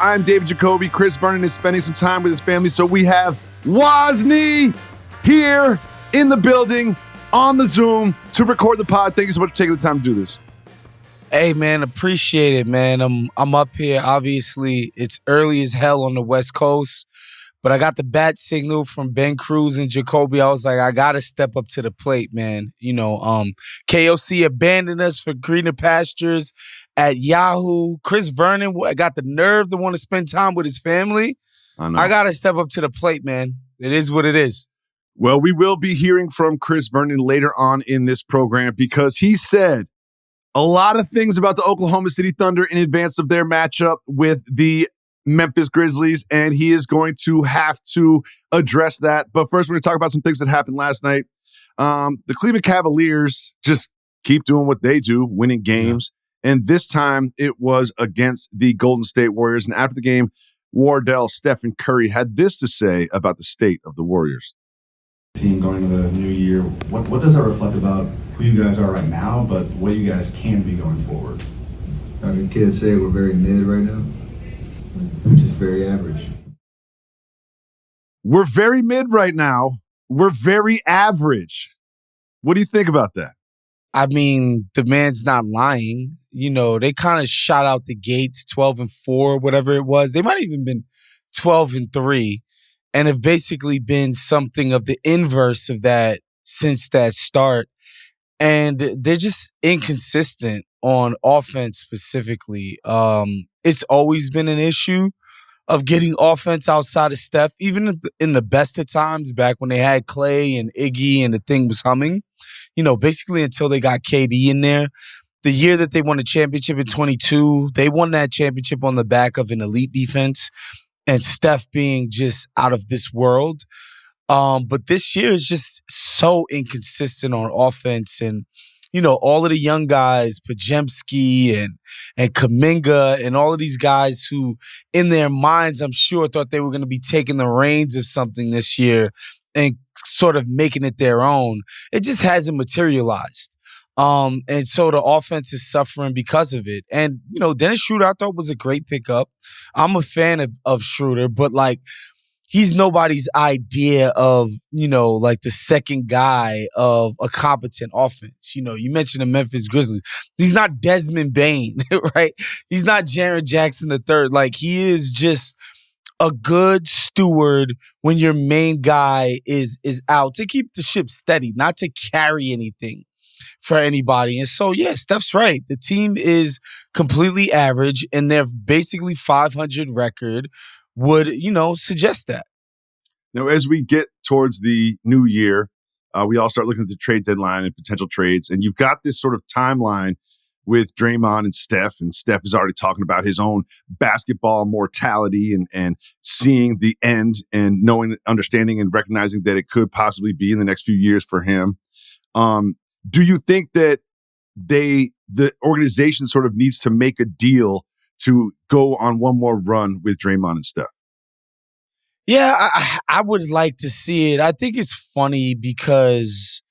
I'm David Jacoby. Chris Vernon is spending some time with his family, so we have Wosny here in the building on the Zoom to record the pod. Thank you so much for taking the time to do this. Hey, man, appreciate it, man. I'm up here. Obviously, it's early as hell on the West Coast, but I got the bat signal from Ben Cruz and Jacoby. I was like, I got to step up to the plate, man. You know, KOC abandoned us for greener pastures at Yahoo. Chris Vernon got the nerve to want to spend time with his family. I got to step up to the plate, man. It is what it is. Well, we will be hearing from Chris Vernon later on in this program because he said a lot of things about the Oklahoma City Thunder in advance of their matchup with the Memphis Grizzlies, and he is going to have to address that. But first, we're going to talk about some things that happened last night. The Cleveland Cavaliers just keep doing what they do, winning games. Yeah. And this time, it was against the Golden State Warriors. And after the game, Wardell, Stephen Curry had this to say about the state of the Warriors. Team going into the new year, what does that reflect about who you guys are right now, but what you guys can be going forward? I mean, kids say we're very mid right now, which is very average. We're very mid right now. We're very average. What do you think about that? I mean, the man's not lying. You know, they kind of shot out the gates 12-4, whatever it was. They might have even been 12-3. And have basically been something of the inverse of that since that start. And they're just inconsistent on offense specifically. It's always been an issue of getting offense outside of Steph, even in the best of times back when they had Clay and Iggy and the thing was humming. You know, basically until they got KD in there. The year that they won the championship in 22, they won that championship on the back of an elite defense. And Steph being just out of this world. But this year is just so inconsistent on offense. And, you know, all of the young guys, Pajemski and Kuminga and all of these guys who in their minds, I'm sure, thought they were going to be taking the reins of something this year and sort of making it their own. It just hasn't materialized. And so the offense is suffering because of it. And, you know, Dennis Schroeder, I thought was a great pickup. I'm a fan of Schroeder, but like, he's nobody's idea of, you know, like the second guy of a competent offense. You know, you mentioned the Memphis Grizzlies. He's not Desmond Bane, right? He's not Jaren Jackson III. Like, he is just a good steward when your main guy is out to keep the ship steady, not to carry anything for anybody. And so, yeah, Steph's right. The team is completely average, and their basically 500 record would, you know, suggest that. Now, as we get towards the new year, we all start looking at the trade deadline and potential trades. And you've got this sort of timeline with Draymond and Steph is already talking about his own basketball mortality and seeing the end and knowing, understanding and recognizing that it could possibly be in the next few years for him. Do you think that the organization sort of needs to make a deal to go on one more run with Draymond and Steph? Yeah, I would like to see it. I think it's funny because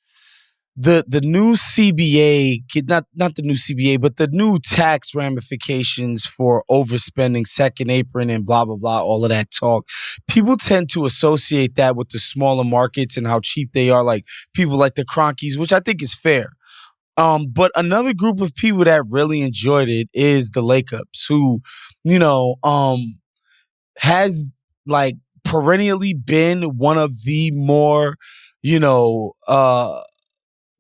the new CBA, not the new CBA, but the new tax ramifications for overspending, second apron, and blah, blah, blah, all of that talk. People tend to associate that with the smaller markets and how cheap they are, like people like the Cronkies, which I think is fair. But another group of people that really enjoyed it is the Lakers, who, you know, has like perennially been one of the more, you know,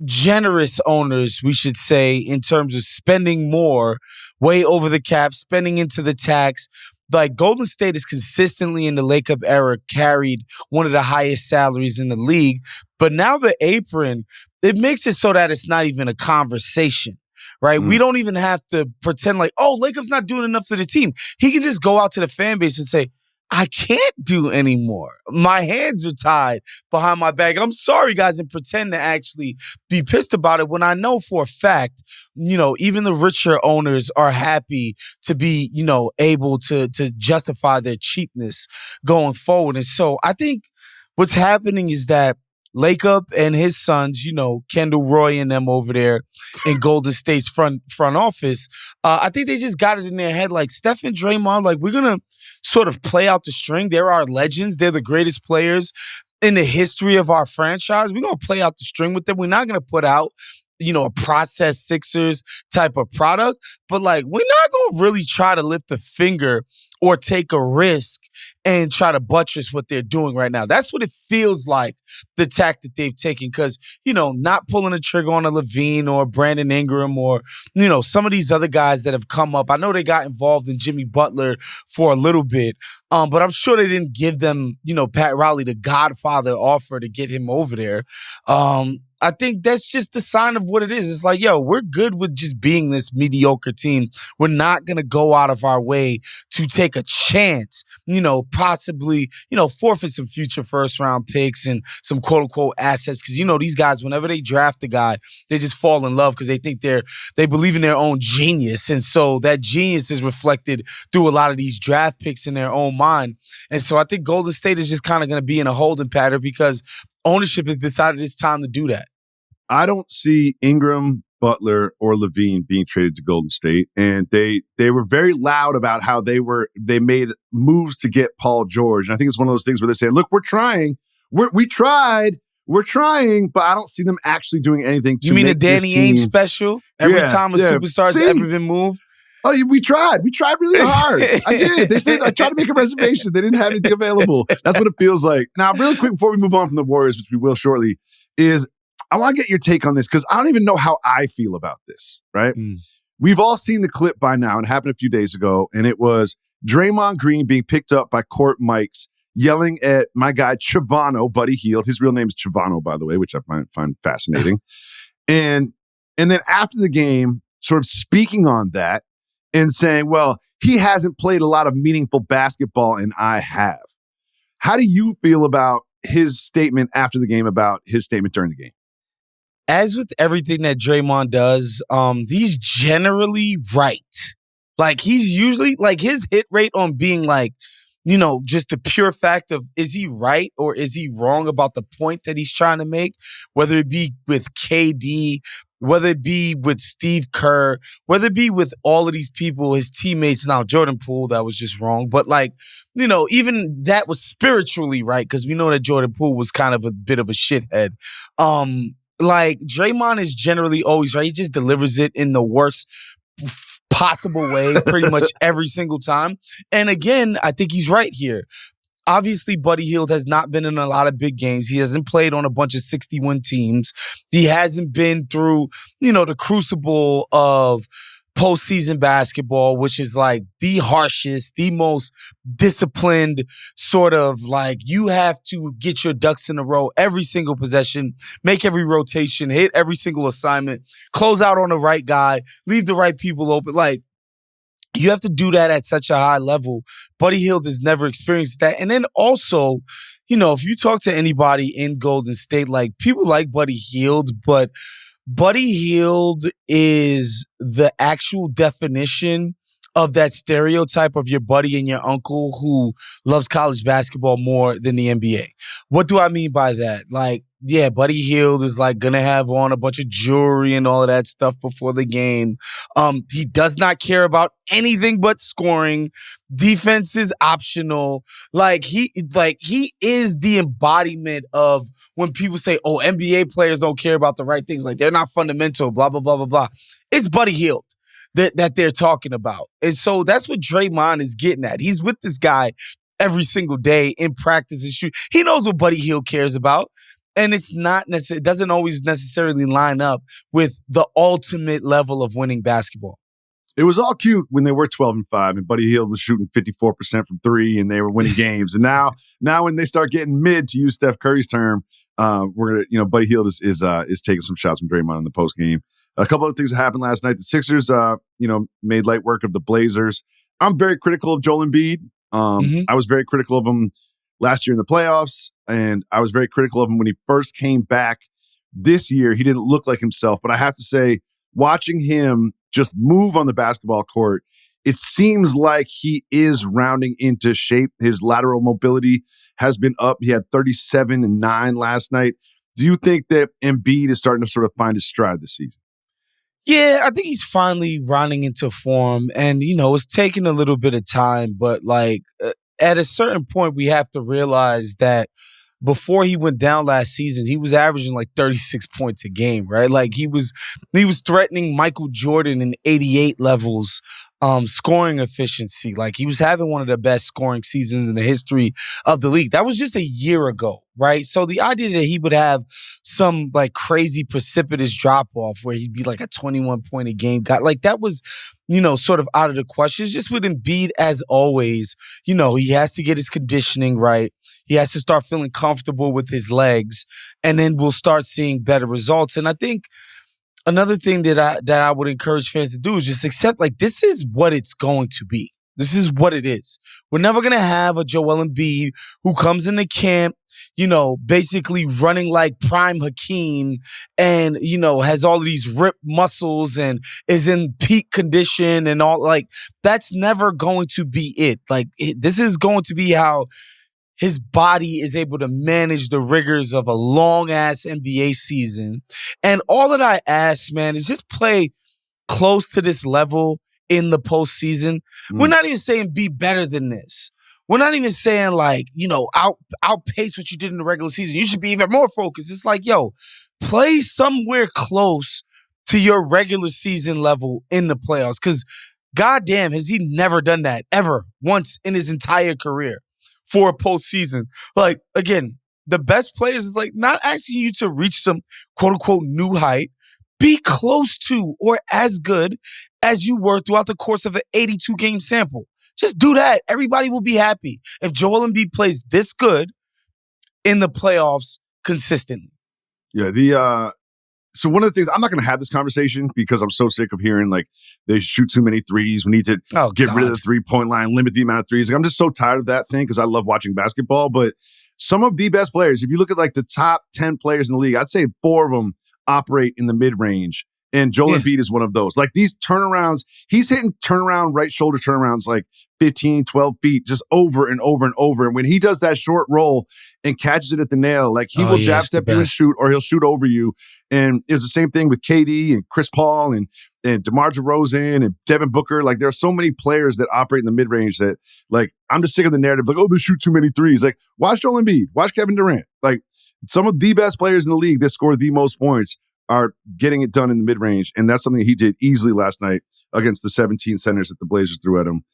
generous owners, we should say, in terms of spending more, way over the cap, spending into the tax. Like, Golden State is consistently in the Laker era carried one of the highest salaries in the league. But now the apron, it makes it so that it's not even a conversation, right? We don't even have to pretend like, oh, Lakers not doing enough for the team. He can just go out to the fan base and say, I can't do anymore. My hands are tied behind my back. I'm sorry, guys, and pretend to actually be pissed about it when I know for a fact, you know, even the richer owners are happy to be, you know, able to justify their cheapness going forward. And so I think what's happening is that Lacob and his sons, Kendall Roy and them over there in Golden State's front office, I think they just got it in their head, like Steph and Draymond, like we're going to sort of play out the string. They're our legends. They're the greatest players in the history of our franchise. We're going to play out the string with them. We're not going to put out a processed Sixers type of product, but like we're not going to really try to lift a finger or take a risk and try to buttress what they're doing right now. That's what it feels like, the tack that they've taken, because, not pulling the trigger on a Levine or Brandon Ingram or, some of these other guys that have come up. I know they got involved in Jimmy Butler for a little bit, but I'm sure they didn't give them, Pat Riley, the Godfather offer to get him over there. I think that's just the sign of what it is. It's like, we're good with just being this mediocre team. We're not going to go out of our way to take a chance, possibly, forfeit some future first-round picks and some quote-unquote assets. Because, these guys, whenever they draft a guy, they just fall in love because they think they believe in their own genius. And so that genius is reflected through a lot of these draft picks in their own mind. And so I think Golden State is just kind of going to be in a holding pattern because ownership has decided it's time to do that. I don't see Ingram, Butler, or Levine being traded to Golden State. And they were very loud about how they made moves to get Paul George. And I think it's one of those things where they say, look, we're trying. We're trying, but I don't see them actually doing anything to You mean make a Danny Ainge special? Every time a superstar's ever been moved? Oh, we tried. We tried really hard. I did. They said I tried to make a reservation. They didn't have anything available. That's what it feels like. Now, really quick before we move on from the Warriors, which we will shortly, is I want to get your take on this because I don't even know how I feel about this, right? We've all seen the clip by now, and it happened a few days ago, and it was Draymond Green being picked up by Court Mikes yelling at my guy Chavano, Buddy Hield. His real name is Chavano, by the way, which I find fascinating. and then after the game, sort of speaking on that and saying, well, he hasn't played a lot of meaningful basketball, and I have. How do you feel about his statement after the game about his statement during the game? As with everything that Draymond does, he's generally right. Like, he's usually, like, his hit rate on being, like, just the pure fact of, is he right or is he wrong about the point that he's trying to make? Whether it be with KD, whether it be with Steve Kerr, whether it be with all of these people, his teammates. Now, Jordan Poole, that was just wrong. But, like, even that was spiritually right because we know that Jordan Poole was kind of a bit of a shithead. Like, Draymond is generally always right. He just delivers it in the worst possible way pretty much every single time. And again, I think he's right here. Obviously, Buddy Hield has not been in a lot of big games. He hasn't played on a bunch of 61 teams. He hasn't been through, the crucible of postseason basketball, which is like the harshest, the most disciplined sort of like you have to get your ducks in a row every single possession, make every rotation, hit every single assignment, close out on the right guy, leave the right people open. Like, you have to do that at such a high level. Buddy Hield has never experienced that. And then also, if you talk to anybody in Golden State, like people like Buddy Hield, but Buddy Hield is the actual definition of that stereotype of your buddy and your uncle who loves college basketball more than the NBA. What do I mean by that? Like, yeah, Buddy Hield is like gonna have on a bunch of jewelry and all of that stuff before the game. He does not care about anything but scoring. Defense is optional. He is the embodiment of when people say, oh, NBA players don't care about the right things. Like, they're not fundamental, blah, blah, blah, blah, blah. It's Buddy Hield that they're talking about. And so that's what Draymond is getting at. He's with this guy every single day in practice and shoot. He knows what Buddy Hield cares about. And it's not it doesn't always necessarily line up with the ultimate level of winning basketball. It was all cute when they were 12-5 and Buddy Hield was shooting 54% from three and they were winning games. And now when they start getting mid, to use Steph Curry's term, we're gonna, Buddy Hield is taking some shots from Draymond in the post game. A couple of things that happened last night. The Sixers, made light work of the Blazers. I'm very critical of Joel Embiid. I was very critical of him last year in the playoffs, and I was very critical of him when he first came back this year. He didn't look like himself, but I have to say, watching him just move on the basketball court, it seems like he is rounding into shape. His lateral mobility has been up. He had 37 and 9 last night. Do you think that Embiid is starting to sort of find his stride this season? Yeah, I think he's finally rounding into form, and it's taking a little bit of time, but at a certain point, we have to realize that before he went down last season, he was averaging like 36 points a game, right? Like he was threatening Michael Jordan in 88 levels scoring efficiency. Like he was having one of the best scoring seasons in the history of the league. That was just a year ago, right? So the idea that he would have some like crazy precipitous drop off where he'd be like a 21 point a game guy, like that was, sort of out of the question. It's just with Embiid, as always, he has to get his conditioning right. He has to start feeling comfortable with his legs, and then we'll start seeing better results. And I think another thing that I would encourage fans to do is just accept, like, this is what it's going to be. This is what it is. We're never going to have a Joel Embiid who comes into camp, basically running like prime Hakeem and, has all of these ripped muscles and is in peak condition and all. Like, that's never going to be it. Like, this is going to be how his body is able to manage the rigors of a long-ass NBA season. And all that I ask, man, is just play close to this level in the postseason. We're not even saying be better than this. We're not even saying outpace what you did in the regular season. You should be even more focused. It's like, play somewhere close to your regular season level in the playoffs. Because goddamn, has he never done that ever once in his entire career for a postseason. Like, again, the best players is like not asking you to reach some quote unquote new height. Be close to or as good as you were throughout the course of an 82 game sample. Just do that. Everybody will be happy if Joel Embiid plays this good in the playoffs consistently. Yeah, so one of the things, I'm not going to have this conversation because I'm so sick of hearing like they shoot too many threes. We need to get rid of the 3-point line, limit the amount of threes. Like, I'm just so tired of that thing because I love watching basketball. But some of the best players, if you look at like the top 10 players in the league, I'd say 4 of them operate in the mid-range. And Joel Embiid is one of those. Like these turnarounds, he's hitting right shoulder turnarounds like 15, 12 feet just over and over and over. And when he does that short roll and catches it at the nail, like he will jab step you and shoot, or he'll shoot over you. And it's the same thing with KD and Chris Paul and DeMar DeRozan and Devin Booker. Like there are so many players that operate in the mid-range that like, I'm just sick of the narrative. Like, oh, they shoot too many threes. Like watch Joel Embiid, watch Kevin Durant. Like some of the best players in the league that score the most points are getting it done in the mid-range, and that's something he did easily last night against the 17 centers that the Blazers threw at him.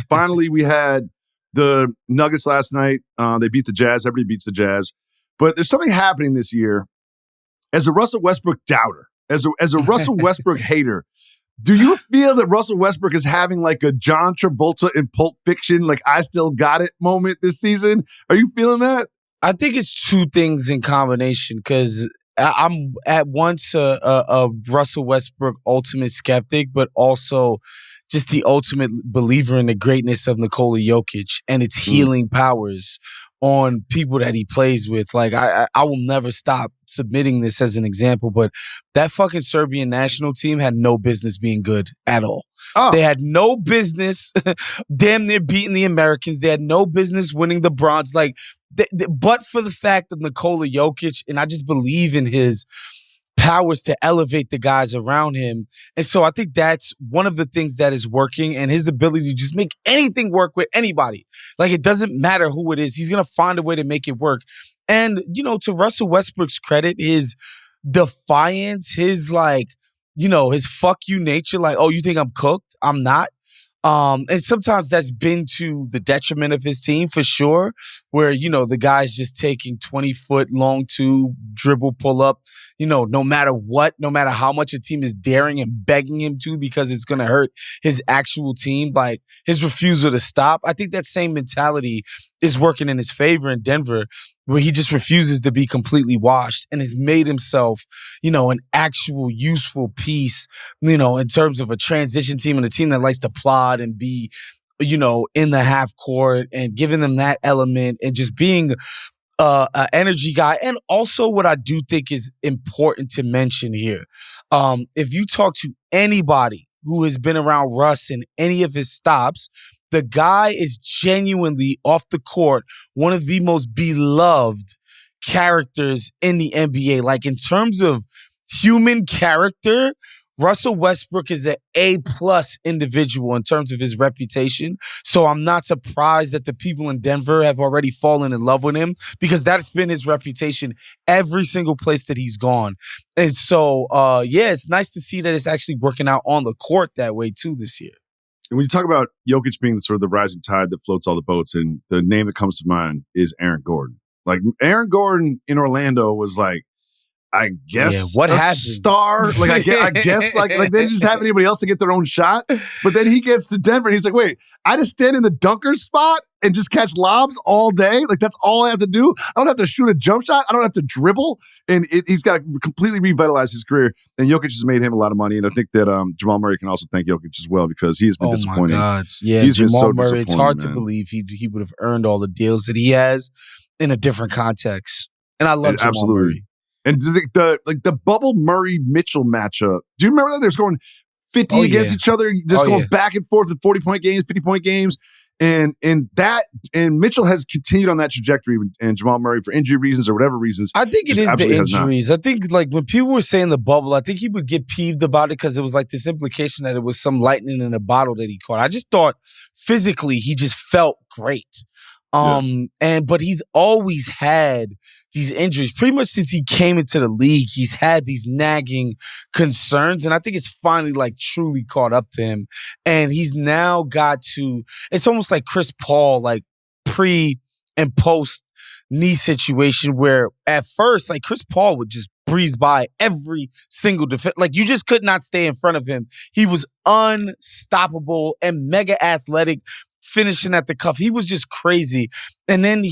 Finally, we had the Nuggets last night. They beat the Jazz. Everybody beats the Jazz. But there's something happening this year. As a Russell Westbrook doubter, as a Russell Westbrook hater, do you feel that Russell Westbrook is having like a John Travolta in Pulp Fiction, like I still got it moment this season? Are you feeling that? I think it's two things in combination because I'm at once a Russell Westbrook ultimate skeptic, but also just the ultimate believer in the greatness of Nikola Jokic and its healing powers on people that he plays with. Like, I will never stop submitting this as an example, but that fucking Serbian national team had no business being good at all. Oh. They had no business damn near beating the Americans. They had no business winning the bronze. Like, but for the fact of Nikola Jokic, and I just believe in his powers to elevate the guys around him. And so I think that's one of the things that is working, and his ability to just make anything work with anybody. Like, it doesn't matter who it is. He's going to find a way to make it work. And, to Russell Westbrook's credit, his defiance, his his fuck you nature, like, oh, you think I'm cooked? I'm not. And sometimes that's been to the detriment of his team for sure, where, the guy's just taking 20-foot long dribble pull up, no matter what, no matter how much a team is daring and begging him to because it's going to hurt his actual team, like his refusal to stop. I think that same mentality is working in his favor in Denver, where he just refuses to be completely washed and has made himself, an actual useful piece, in terms of a transition team and a team that likes to plod and be, in the half court and giving them that element and just being an energy guy. And also what I do think is important to mention here, if you talk to anybody who has been around Russ in any of his stops, the guy is genuinely off the court one of the most beloved characters in the NBA. Like in terms of human character, Russell Westbrook is an A+ individual in terms of his reputation. So I'm not surprised that the people in Denver have already fallen in love with him, because that's been his reputation every single place that he's gone. And so, it's nice to see that it's actually working out on the court that way too this year. And when you talk about Jokic being sort of the rising tide that floats all the boats, and the name that comes to mind is Aaron Gordon. Like Aaron Gordon in Orlando was like, I guess what a happened? Star. Like I guess like they didn't just have anybody else to get their own shot. But then he gets to Denver and he's like, wait, I just stand in the dunker spot and just catch lobs all day. Like that's all I have to do. I don't have to shoot a jump shot. I don't have to dribble. And he's got to completely revitalize his career. And Jokic has made him a lot of money. And I think that Jamal Murray can also thank Jokic as well, because he has been disappointing. Oh my God. Yeah, he's Jamal been so Murray, it's hard man. to believe he would have earned all the deals that he has in a different context. And I love Jamal Murray. And the bubble Murray Mitchell matchup. Do you remember that? They're scoring 50 against each other, just going back and forth with 40-point games, 50-point games. And Mitchell has continued on that trajectory, and Jamal Murray, for injury reasons or whatever reasons. I think it is the injuries. I think like when people were saying the bubble, I think he would get peeved about it because it was like this implication that it was some lightning in a bottle that he caught. I just thought physically he just felt great. But he's always had these injuries pretty much since he came into the league. He's had these nagging concerns, and I think it's finally like truly caught up to him. And he's now got to, it's almost like Chris Paul, like pre and post knee situation, where at first, like Chris Paul would just breeze by every single defense. Like you just could not stay in front of him. He was unstoppable and mega athletic, finishing at the cuff. He was just crazy. And then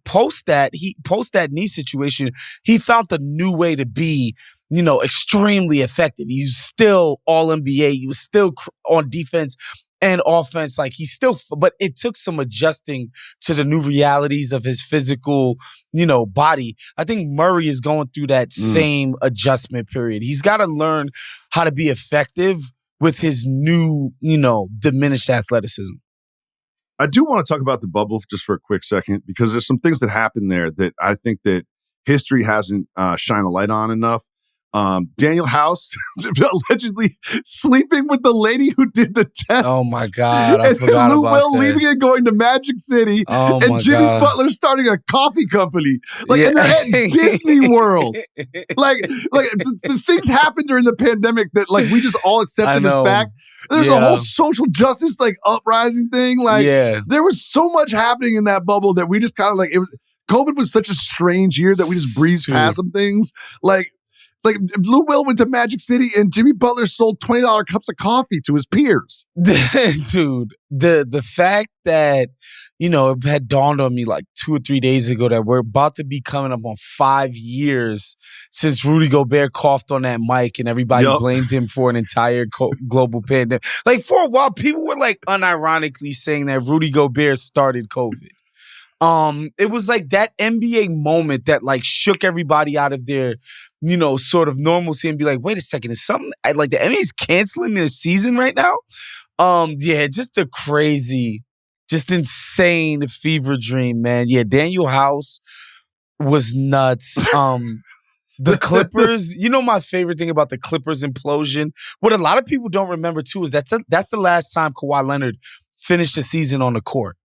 post that knee situation, he found a new way to be, extremely effective. He's still all NBA. He was still on defense and offense. Like but it took some adjusting to the new realities of his physical, body. I think Murray is going through that same adjustment period. He's got to learn how to be effective with his new, diminished athleticism. I do want to talk about the bubble just for a quick second, because there's some things that happened there that I think that history hasn't shined a light on enough. Daniel House allegedly sleeping with the lady who did the test. Oh my God, I forgot Lou about Will that. leaving and going to Magic City, and Jimmy Butler starting a coffee company. And they're at Disney World. The things happened during the pandemic that we just all accepted as fact. There's a whole social justice uprising thing. There was so much happening in that bubble that we just kind of COVID was such a strange year that we just breezed past some things. Lou Will went to Magic City and Jimmy Butler sold $20 cups of coffee to his peers. Dude, the fact that, it had dawned on me 2 or 3 days ago that we're about to be coming up on 5 years since Rudy Gobert coughed on that mic and everybody blamed him for an entire global pandemic. For a while, people were unironically saying that Rudy Gobert started COVID. It was that NBA moment that shook everybody out of their, sort of normalcy and be like, wait a second, is something the NBA is canceling their season right now? Just a crazy, just insane fever dream, man. Yeah, Daniel House was nuts. The Clippers, my favorite thing about the Clippers implosion, what a lot of people don't remember too is that's the last time Kawhi Leonard finished the season on the court.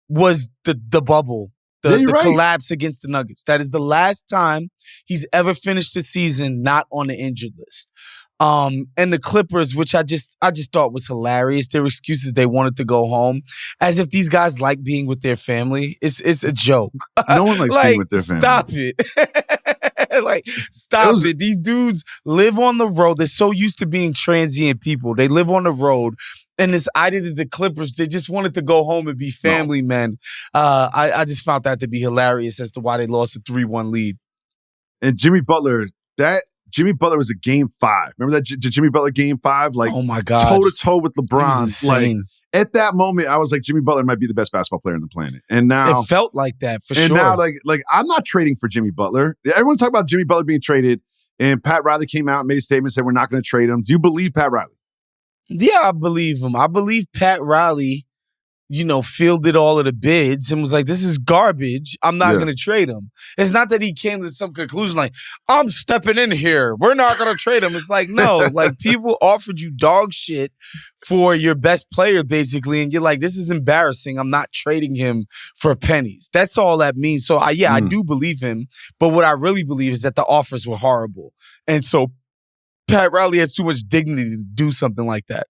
Was the bubble, the collapse against the Nuggets. That is the last time he's ever finished the season not on the injured list. And the Clippers, which I just thought was hilarious. Their excuses, they wanted to go home, as if these guys like being with their family. It's a joke. No one likes being with their family. Stop it. Stop it. These dudes live on the road. They're so used to being transient people. They live on the road. And this idea that the Clippers, they just wanted to go home and be family men. I just found that to be hilarious as to why they lost a 3-1 lead. And Jimmy Butler was a game 5. Remember that Jimmy Butler game 5? Oh my God. Toe-to-toe with LeBron. At that moment, I was like, Jimmy Butler might be the best basketball player on the planet. And now it felt like that for sure. And now, I'm not trading for Jimmy Butler. Everyone's talking about Jimmy Butler being traded, and Pat Riley came out and made a statement and said, we're not going to trade him. Do you believe Pat Riley? Yeah, I believe him. I believe Pat Riley fielded all of the bids and was like, this is garbage. I'm not going to trade him. It's not that he came to some conclusion like, I'm stepping in here. We're not going to trade him. It's like, no, like people offered you dog shit for your best player basically. And you're like, this is embarrassing. I'm not trading him for pennies. That's all that means. So I do believe him. But what I really believe is that the offers were horrible. And so Pat Riley has too much dignity to do something like that.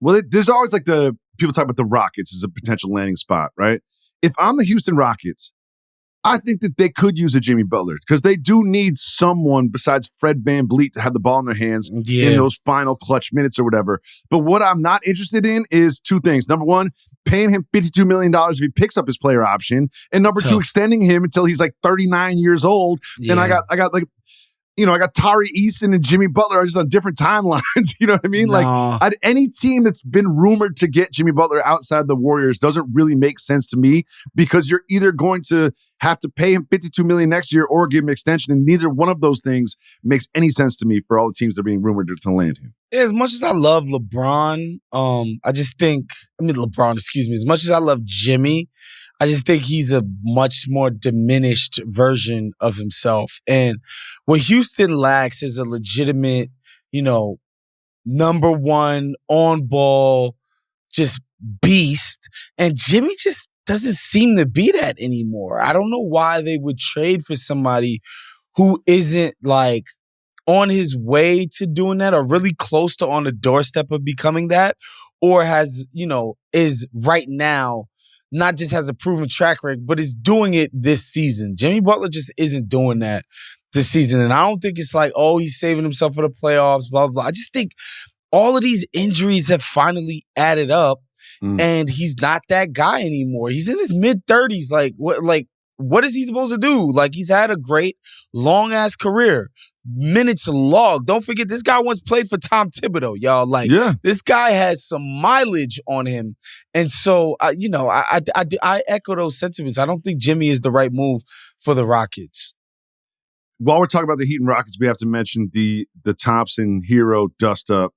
Well, there's always like people talk about the Rockets as a potential landing spot, right? If I'm the Houston Rockets, I think that they could use a Jimmy Butler because they do need someone besides Fred VanVleet to have the ball in their hands in those final clutch minutes or whatever. But what I'm not interested in is two things. Number one, paying him $52 million if he picks up his player option. And number two, extending him until he's like 39 years old. Yeah. And I got like, I got Tari Eason and Jimmy Butler are just on different timelines. You know what I mean? No. Like any team that's been rumored to get Jimmy Butler outside the Warriors doesn't really make sense to me because you're either going to have to pay him $52 million next year or give him an extension, and neither one of those things makes any sense to me for all the teams that are being rumored to land him. As much as I love LeBron, as much as I love Jimmy, I just think he's a much more diminished version of himself. And what Houston lacks is a legitimate, number one on ball, just beast. And Jimmy just doesn't seem to be that anymore. I don't know why they would trade for somebody who isn't like on his way to doing that or really close to on the doorstep of becoming that, or has, is right now not just has a proven track record, but is doing it this season. Jimmy Butler just isn't doing that this season. And I don't think it's like, oh, he's saving himself for the playoffs, blah, blah, blah. I just think all of these injuries have finally added up and he's not that guy anymore. He's in his mid-30s. What is he supposed to do? Like, he's had a great, long-ass career. Minutes logged. Don't forget, this guy once played for Tom Thibodeau, y'all. This guy has some mileage on him. And so, I echo those sentiments. I don't think Jimmy is the right move for the Rockets. While we're talking about the Heat and Rockets, we have to mention the Thompson-Herro dust-up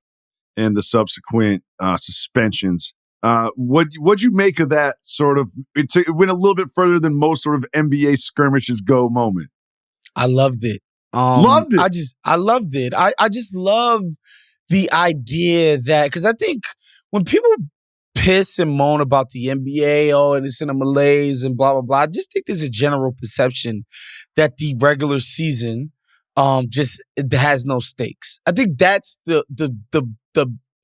and the subsequent suspensions. What'd you make of that sort of, it went a little bit further than most sort of NBA skirmishes go moment? I loved it. Loved it. I loved it. I just love the idea that, because I think when people piss and moan about the NBA, and it's in a malaise and blah, blah, blah, I just think there's a general perception that the regular season just it has no stakes. I think that's the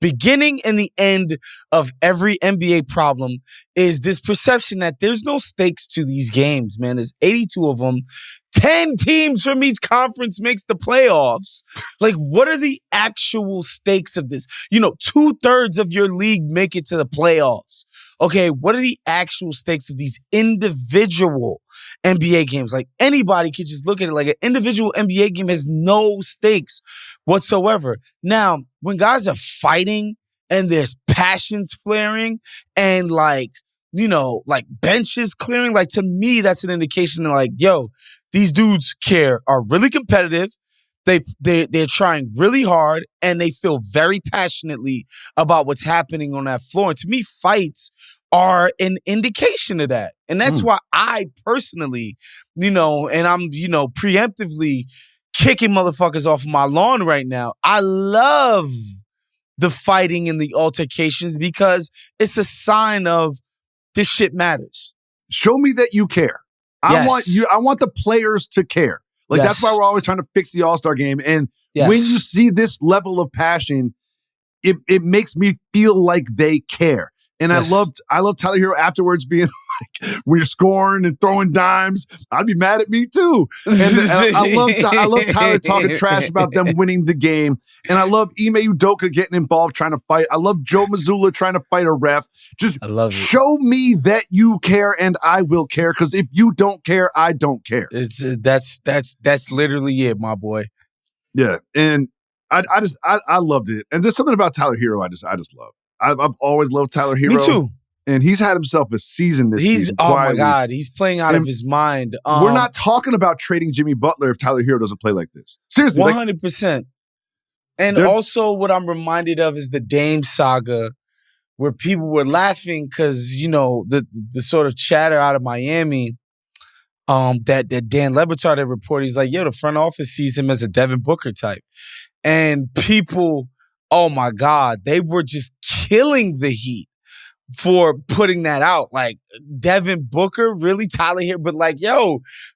beginning and the end of every NBA problem is this perception that there's no stakes to these games, man. There's 82 of them. 10 teams from each conference makes the playoffs. Like, what are the actual stakes of this? 2/3 of your league make it to the playoffs. Okay, what are the actual stakes of these individual NBA games? Like, anybody could just look at it like an individual NBA game has no stakes whatsoever. Now, when guys are fighting and there's passions flaring and like benches clearing, like, to me, that's an indication of like, yo, these dudes are really competitive. They're trying really hard and they feel very passionately about what's happening on that floor. And to me, fights are an indication of that. And that's why I personally, and I'm, preemptively kicking motherfuckers off my lawn right now. I love the fighting and the altercations because it's a sign of this shit matters. Show me that you care. Yes. I want the players to care. Like, yes. That's why we're always trying to fix the All-Star game. And when you see this level of passion, it makes me feel like they care. And yes. I love Tyler Herro afterwards being like, when you're scoring and throwing dimes, I'd be mad at me too. And I love Tyler talking trash about them winning the game. And I love Ime Udoka getting involved trying to fight. I love Joe Mazzulla trying to fight a ref. Just show me that you care and I will care. Because if you don't care, I don't care. That's literally it, my boy. Yeah. And I loved it. And there's something about Tyler Herro I just love. I've always loved Tyler Herro. Me too. And he's had himself a season this season. Oh my God, he's playing out of his mind. We're not talking about trading Jimmy Butler if Tyler Herro doesn't play like this. Seriously. 100%. And also what I'm reminded of is the Dame saga, where people were laughing because, the sort of chatter out of Miami that Dan Lebertard had reported. He's like, the front office sees him as a Devin Booker type. And people, oh my God, they were just killing the Heat for putting that out. Like, Devin Booker, really? Tyler here? But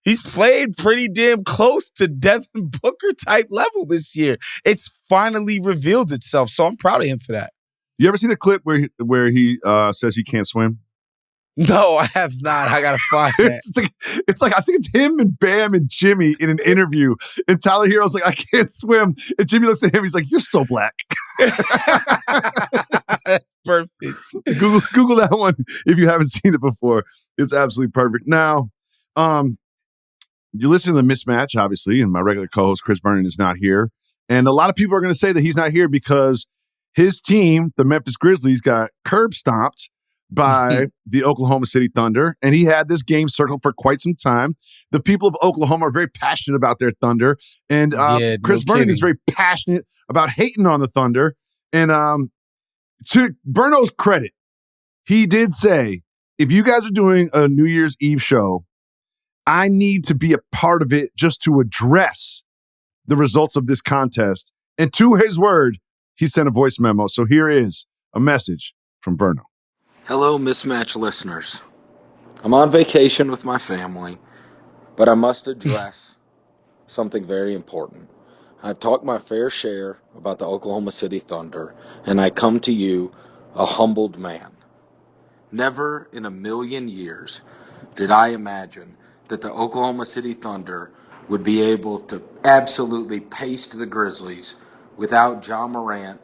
he's played pretty damn close to Devin Booker type level this year. It's finally revealed itself. So I'm proud of him for that. You ever see the clip where he says he can't swim? No, I have not. I gotta find that. It's like I think it's him and Bam and Jimmy in an interview, and Tyler Herro's like, I can't swim, and Jimmy looks at him, he's like, you're so black. Perfect. Google that one if you haven't seen it before. It's absolutely perfect. Now, you listen to the Mismatch, obviously, and my regular co-host Chris Vernon is not here, and a lot of people are going to say that he's not here because his team, the Memphis Grizzlies, got curb stomped by the Oklahoma City Thunder, and he had this game circled for quite some time. The people of Oklahoma are very passionate about their Thunder, and Chris Vernon is very passionate about hating on the Thunder. And to Verno's credit, he did say, if you guys are doing a New Year's Eve show, I need to be a part of it just to address the results of this contest. And to his word, he sent a voice memo. So here is a message from Verno. Hello, Mismatch listeners. I'm on vacation with my family, but I must address something very important. I've talked my fair share about the Oklahoma City Thunder, and I come to you a humbled man. Never in a million years did I imagine that the Oklahoma City Thunder would be able to absolutely paste the Grizzlies without John Morant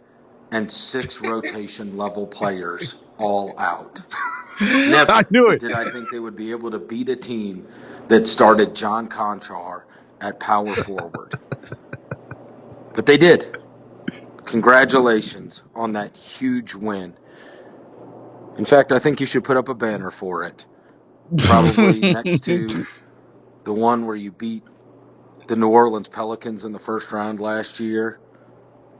and 6 rotation level players all out. Never I knew it. did I think they would be able to beat a team that started John Conchar at power forward. But they did. Congratulations on that huge win. In fact, I think you should put up a banner for it. Probably next to the one where you beat the New Orleans Pelicans in the first round last year.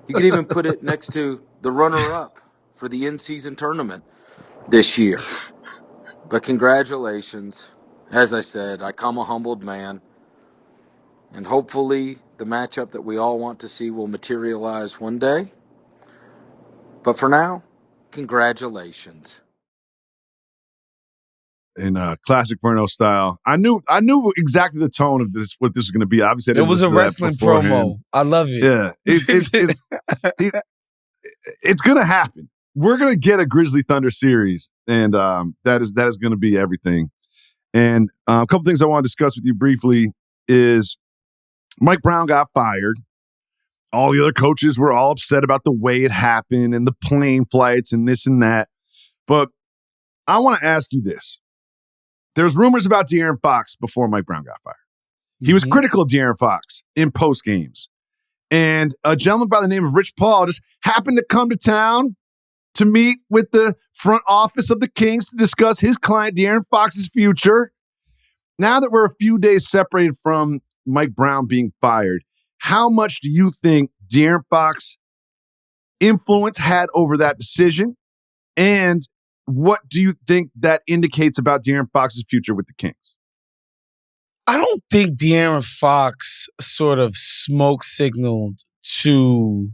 You could even put it next to the runner-up for the in-season tournament this year. But congratulations. As I said, I come a humbled man. And hopefully the matchup that we all want to see will materialize one day. But for now, congratulations. In classic Verno style, I knew exactly the tone of this, what this was going to be. Obviously, it was a wrestling promo. I love it. Yeah, it's going to happen. We're going to get a Grizzly Thunder series, and that is going to be everything. And a couple things I want to discuss with you briefly is Mike Brown got fired. All the other coaches were all upset about the way it happened and the plane flights and this and that. But I want to ask you this. There's rumors about Darren Fox before Mike Brown got fired. He was critical of Darren Fox in post games. And a gentleman by the name of Rich Paul just happened to come to town to meet with the front office of the Kings to discuss his client, Darren Fox's future. Now that we're a few days separated from Mike Brown being fired, how much do you think Darren Fox influence had over that decision? And what do you think that indicates about Darren Fox's future with the Kings? I don't think Darren Fox sort of smoke signaled to,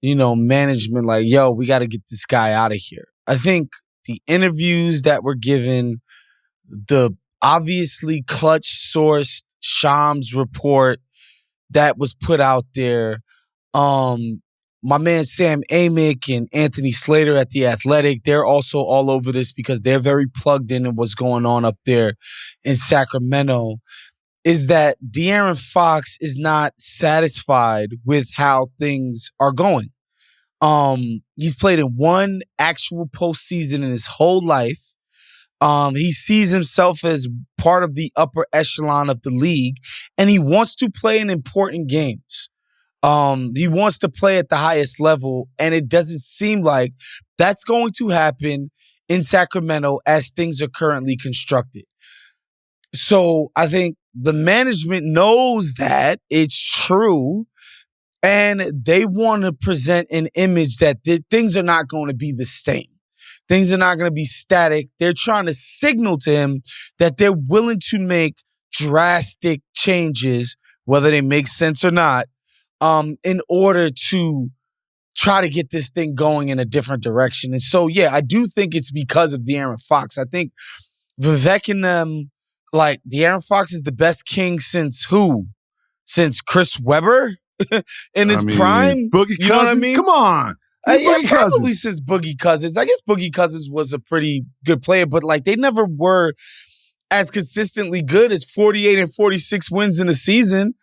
management like, yo, we got to get this guy out of here. I think the interviews that were given, the obviously clutch-sourced Shams report that was put out there, my man Sam Amick and Anthony Slater at The Athletic, they're also all over this because they're very plugged in what's going on up there in Sacramento, is that De'Aaron Fox is not satisfied with how things are going. He's played in one actual postseason in his whole life. He sees himself as part of the upper echelon of the league, and he wants to play in important games. He wants to play at the highest level, and it doesn't seem like that's going to happen in Sacramento as things are currently constructed. So I think the management knows that it's true, and they want to present an image that things are not going to be the same. Things are not going to be static. They're trying to signal to him that they're willing to make drastic changes, whether they make sense or not, in order to try to get this thing going in a different direction. And so, yeah, I do think it's because of Darren Fox. I think Vivek and them, like, Darren Fox is the best king since who? Since Chris Webber in his prime? Boogie you know what I Cousins? mean? Come on. Yeah, Boogie probably Cousins. since Boogie Cousins. I guess Boogie Cousins was a pretty good player, but like they never were as consistently good as 48 and 46 wins in a season.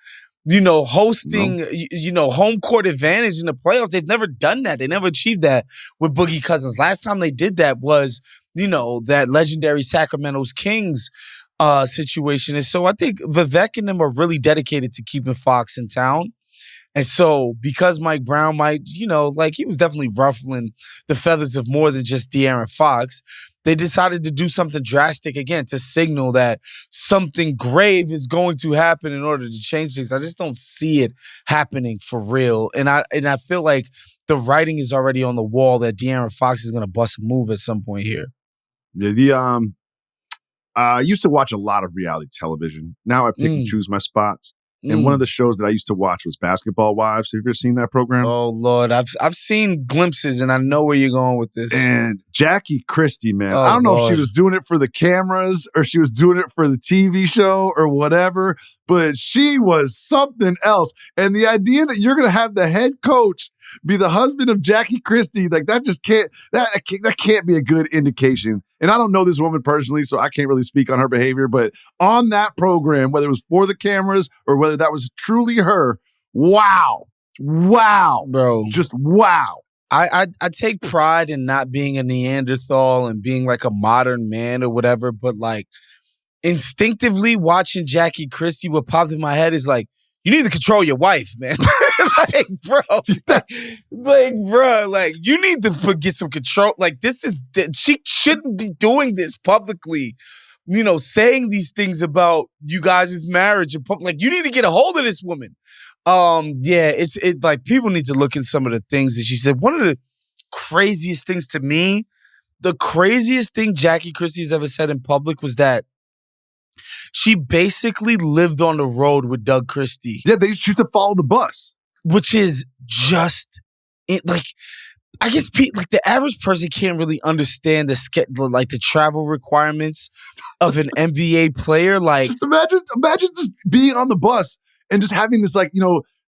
You know, hosting, home court advantage in the playoffs. They've never done that. They never achieved that with Boogie Cousins. Last time they did that was, that legendary Sacramento's Kings situation. And so I think Vivek and them are really dedicated to keeping Fox in town. And so because Mike Brown might, he was definitely ruffling the feathers of more than just De'Aaron Fox, they decided to do something drastic again to signal that something grave is going to happen in order to change things. I just don't see it happening for real. And I feel like the writing is already on the wall that De'Aaron Fox is going to bust a move at some point here. Yeah, I used to watch a lot of reality television. Now I pick and choose my spots. And one of the shows that I used to watch was Basketball Wives. Have you ever seen that program? Oh, Lord. I've seen glimpses, and I know where you're going with this. And Jackie Christie, man. Oh, I don't know Lord. if she was doing it for the cameras or she was doing it for the TV show or whatever, but she was something else. And the idea that you're going to have the head coach be the husband of Jackie Christie, like that just can't be a good indication. And I don't know this woman personally, so I can't really speak on her behavior, but on that program, whether it was for the cameras or whether that was truly her, wow, bro, just wow. I take pride in not being a Neanderthal and being like a modern man or whatever, but like instinctively watching Jackie Christie, what popped in my head is like, you need to control your wife, man. Like, you need to get some control. Like, she shouldn't be doing this publicly, saying these things about you guys' marriage. Like, you need to get a hold of this woman. It's like people need to look at some of the things that she said. One of the craziest things to me, the craziest thing Jackie Christie's ever said in public was that she basically lived on the road with Doug Christie. Yeah, they used to follow the bus. Which is just, I guess the average person can't really understand the travel requirements of an NBA player. Like, just imagine just being on the bus and just having this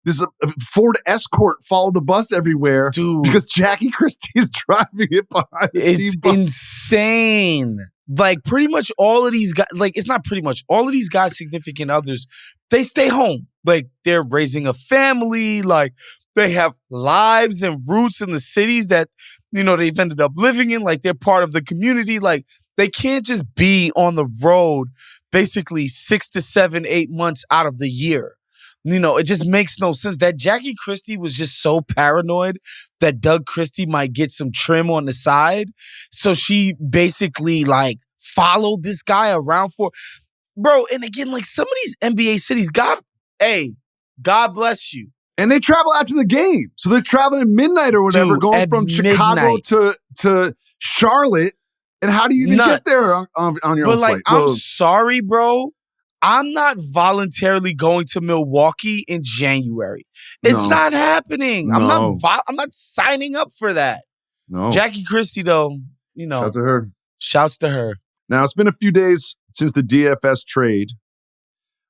this Ford Escort follow the bus everywhere, dude, because Jackie Christie is driving it behind the it's team bus. Insane. Like, pretty much all of these guys, like, it's not pretty much all of these guys' significant others, they stay home. Like, they're raising a family. Like, they have lives and roots in the cities that, they've ended up living in. Like, they're part of the community. Like, they can't just be on the road basically 6 to 7, 8 months out of the year. It just makes no sense. That Jackie Christie was just so paranoid that Doug Christie might get some trim on the side. So she basically, like, followed this guy around for... Bro, and again, like, some of these NBA cities, God bless you. And they travel after the game. So they're traveling at midnight or whatever, going from Chicago to Charlotte. And how do you even get there on your own flight? I'm sorry, bro. I'm not voluntarily going to Milwaukee in January. It's not happening. No. I'm not signing up for that. No. Jackie Christie, though, Shout to her. Shouts to her. Now, it's been a few days since the DFS trade.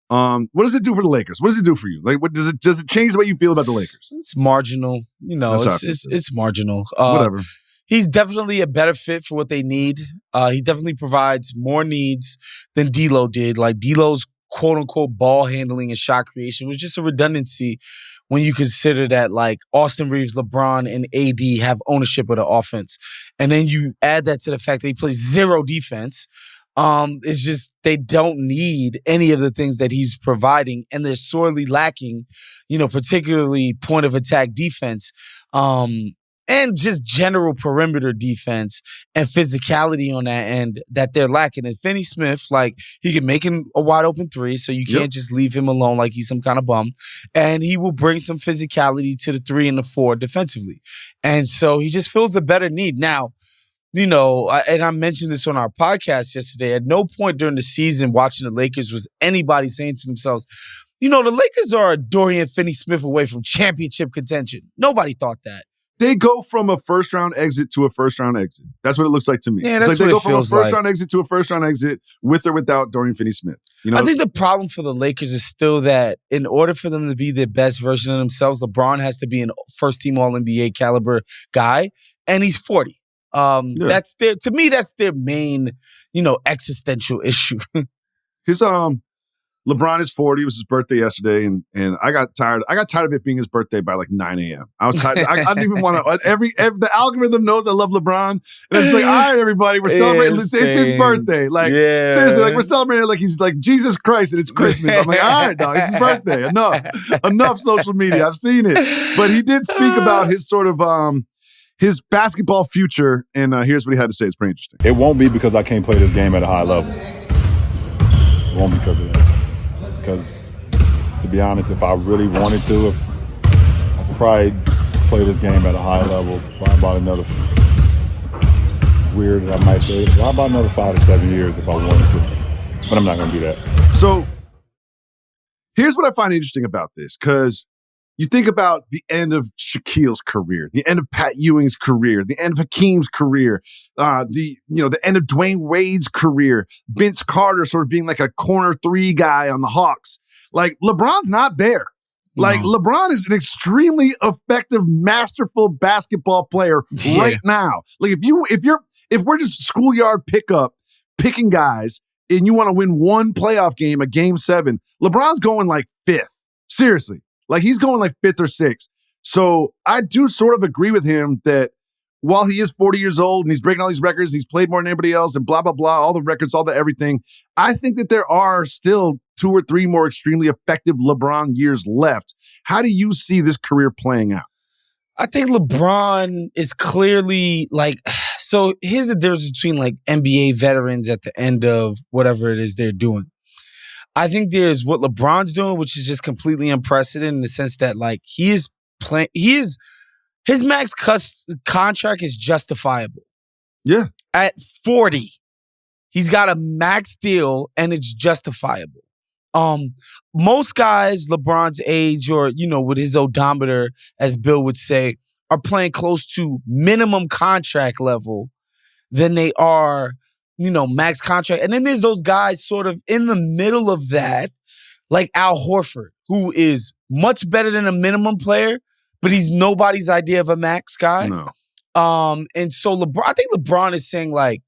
What does it do for the Lakers? What does it do for you? Like, what does it change the way you feel about the Lakers? It's marginal. It's marginal. Whatever. He's definitely a better fit for what they need. He definitely provides more needs than D'Lo did. Like, D'Lo's quote-unquote ball handling and shot creation was just a redundancy when you consider that, like, Austin Reeves, LeBron, and AD have ownership of the offense. And then you add that to the fact that he plays zero defense. It's just they don't need any of the things that he's providing, and they're sorely lacking, particularly point of attack defense. And just general perimeter defense and physicality on that end that they're lacking. And Finney Smith, like, he can make a wide open three, so you can't just leave him alone like he's some kind of bum. And he will bring some physicality to the 3 and the 4 defensively. And so he just fills a better need. Now, and I mentioned this on our podcast yesterday, at no point during the season watching the Lakers was anybody saying to themselves, the Lakers are a Dorian Finney-Smith away from championship contention. Nobody thought that. They go from a first-round exit to a first-round exit. That's what it looks like to me. Yeah, that's they what go it feels from a first-round exit to a first-round exit with or without Dorian Finney-Smith. I think the problem for the Lakers is still that in order for them to be the best version of themselves, LeBron has to be a first-team All-NBA caliber guy, and he's 40. That's their main, existential issue. His LeBron is 40. It was his birthday yesterday, and I got tired. I got tired of it being his birthday by like 9 a.m. I was tired. I didn't even want to. Every the algorithm knows I love LeBron, and it's like, all right, everybody, we're celebrating. It's his birthday. Like seriously, like we're celebrating like he's like Jesus Christ and it's Christmas. I'm like, all right, dog, it's his birthday. Enough social media. I've seen it, but he did speak about his sort of his basketball future, and here's what he had to say. It's pretty interesting. It won't be because I can't play this game at a high level. It won't be because of that. Because, to be honest, if I really wanted to, I could probably play this game at a high level for about another, weird I might say, about another 5 to 7 years if I wanted to. But I'm not going to do that. So, here's what I find interesting about this, because you think about the end of Shaquille's career, the end of Pat Ewing's career, the end of Hakeem's career, the end of Dwayne Wade's career, Vince Carter sort of being like a corner 3 guy on the Hawks. Like LeBron's not there. Like LeBron is an extremely effective, masterful basketball player right now. Like if we're just schoolyard picking guys, and you want to win one playoff game, a game 7, LeBron's going like 5th. Seriously. Like he's going like 5th or 6th. So I do sort of agree with him that while he is 40 years old and he's breaking all these records, he's played more than anybody else and blah, blah, blah, all the records, all the everything. I think that there are still 2 or 3 more extremely effective LeBron years left. How do you see this career playing out? I think LeBron is clearly like, so here's the difference between like NBA veterans at the end of whatever it is they're doing. I think there's what LeBron's doing, which is just completely unprecedented in the sense that like his max contract is justifiable. Yeah. At 40, he's got a max deal and it's justifiable. Most guys LeBron's age or, with his odometer, as Bill would say, are playing close to minimum contract level than they are max contract. And then there's those guys sort of in the middle of that, like Al Horford, who is much better than a minimum player, but he's nobody's idea of a max guy. No. And so I think LeBron is saying like,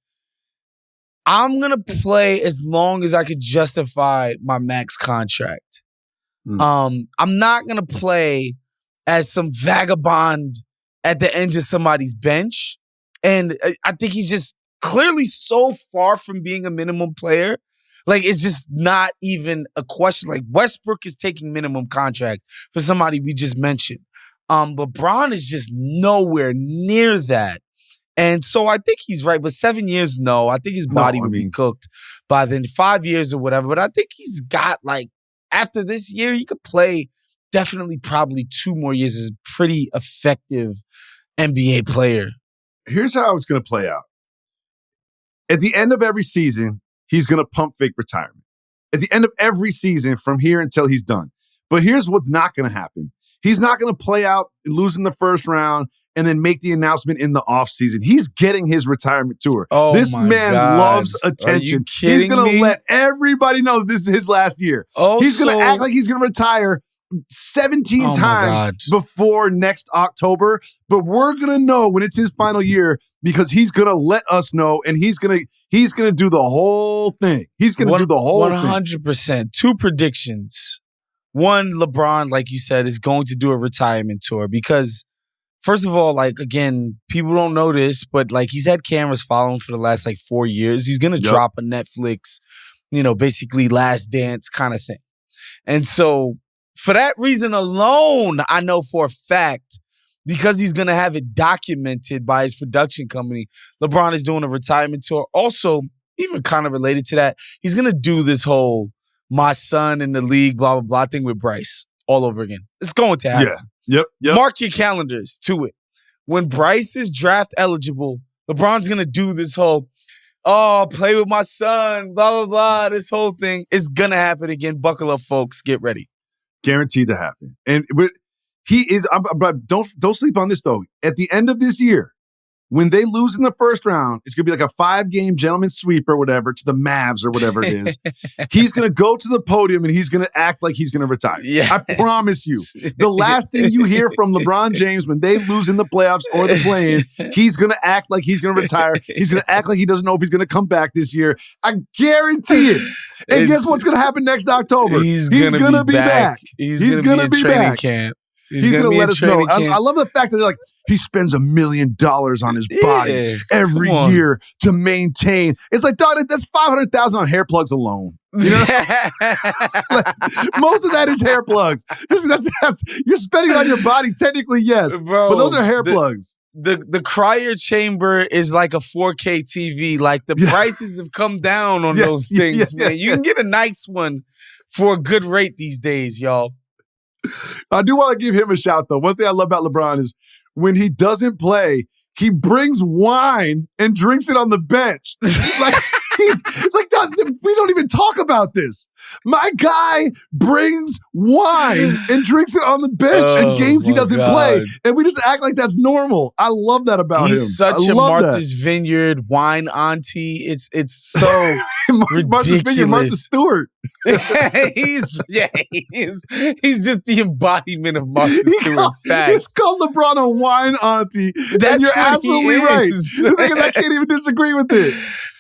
I'm going to play as long as I could justify my max contract. I'm not going to play as some vagabond at the end of somebody's bench. And I think he's just clearly so far from being a minimum player. Like, it's just not even a question. Like, Westbrook is taking minimum contract for somebody we just mentioned. LeBron is just nowhere near that. And so I think he's right. But 7 years, no. I think his body would be cooked by then. 5 years or whatever. But I think he's got, like, after this year, he could play definitely probably 2 more years as a pretty effective NBA player. Here's how it's going to play out. At the end of every season, he's going to pump fake retirement. At the end of every season from here until he's done. But here's what's not going to happen. He's not going to play out losing the first round and then make the announcement in the offseason. He's getting his retirement tour. Oh, this man God. loves attention. He's going to let everybody know this is his last year. He's going to act like he's going to retire 17 times before next October, but we're going to know when it's his final year because he's going to let us know, and he's going to do the whole thing. He's going to do the whole 100%. 2 predictions. One, LeBron, like you said, is going to do a retirement tour because, first of all, like, again, people don't know this, but, like, he's had cameras following for the last, like, 4 years. He's going to drop a Netflix, basically Last Dance kind of thing. And so, for that reason alone, I know for a fact, because he's going to have it documented by his production company, LeBron is doing a retirement tour. Also, even kind of related to that, he's going to do this whole my son in the league, blah, blah, blah thing with Bryce all over again. It's going to happen. Yeah. Yep. Mark your calendars to it. When Bryce is draft eligible, LeBron's going to do this whole, play with my son, blah, blah, blah. This whole thing is going to happen again. Buckle up, folks. Get ready. Guaranteed to happen. And he is, but don't sleep on this, though. At the end of this year, when they lose in the first round, it's going to be like a 5-game gentleman's sweep or whatever to the Mavs or whatever it is. He's going to go to the podium and he's going to act like he's going to retire. Yeah. I promise you. The last thing you hear from LeBron James when they lose in the playoffs or the play-in, he's going to act like he's going to retire. He's going to act like he doesn't know if he's going to come back this year. I guarantee it. And guess what's going to happen next October? He's going to be back. He's going to be in training camp. He's going to let us know. I love the fact that they're like, he spends $1 million on his body every year to maintain. It's like, dog, that's $500,000 on hair plugs alone. You know? Like, most of that is hair plugs. You're spending it on your body, technically, yes. Bro, but those are hair plugs. The cryo chamber is like a 4K TV. Like the prices have come down on those things, man. You can get a nice one for a good rate these days, y'all. I do want to give him a shout, though. One thing I love about LeBron is when he doesn't play, he brings wine and drinks it on the bench. We don't even talk about this. My guy brings wine and drinks it on the bench in games he doesn't play. And we just act like that's normal. I love that about him. He's such a Martha's Vineyard wine auntie. It's so ridiculous. Martha Stewart. he's just the embodiment of Martha Stewart. Facts. It's called LeBron a wine auntie. That's and you're what absolutely right. I can't even disagree with it.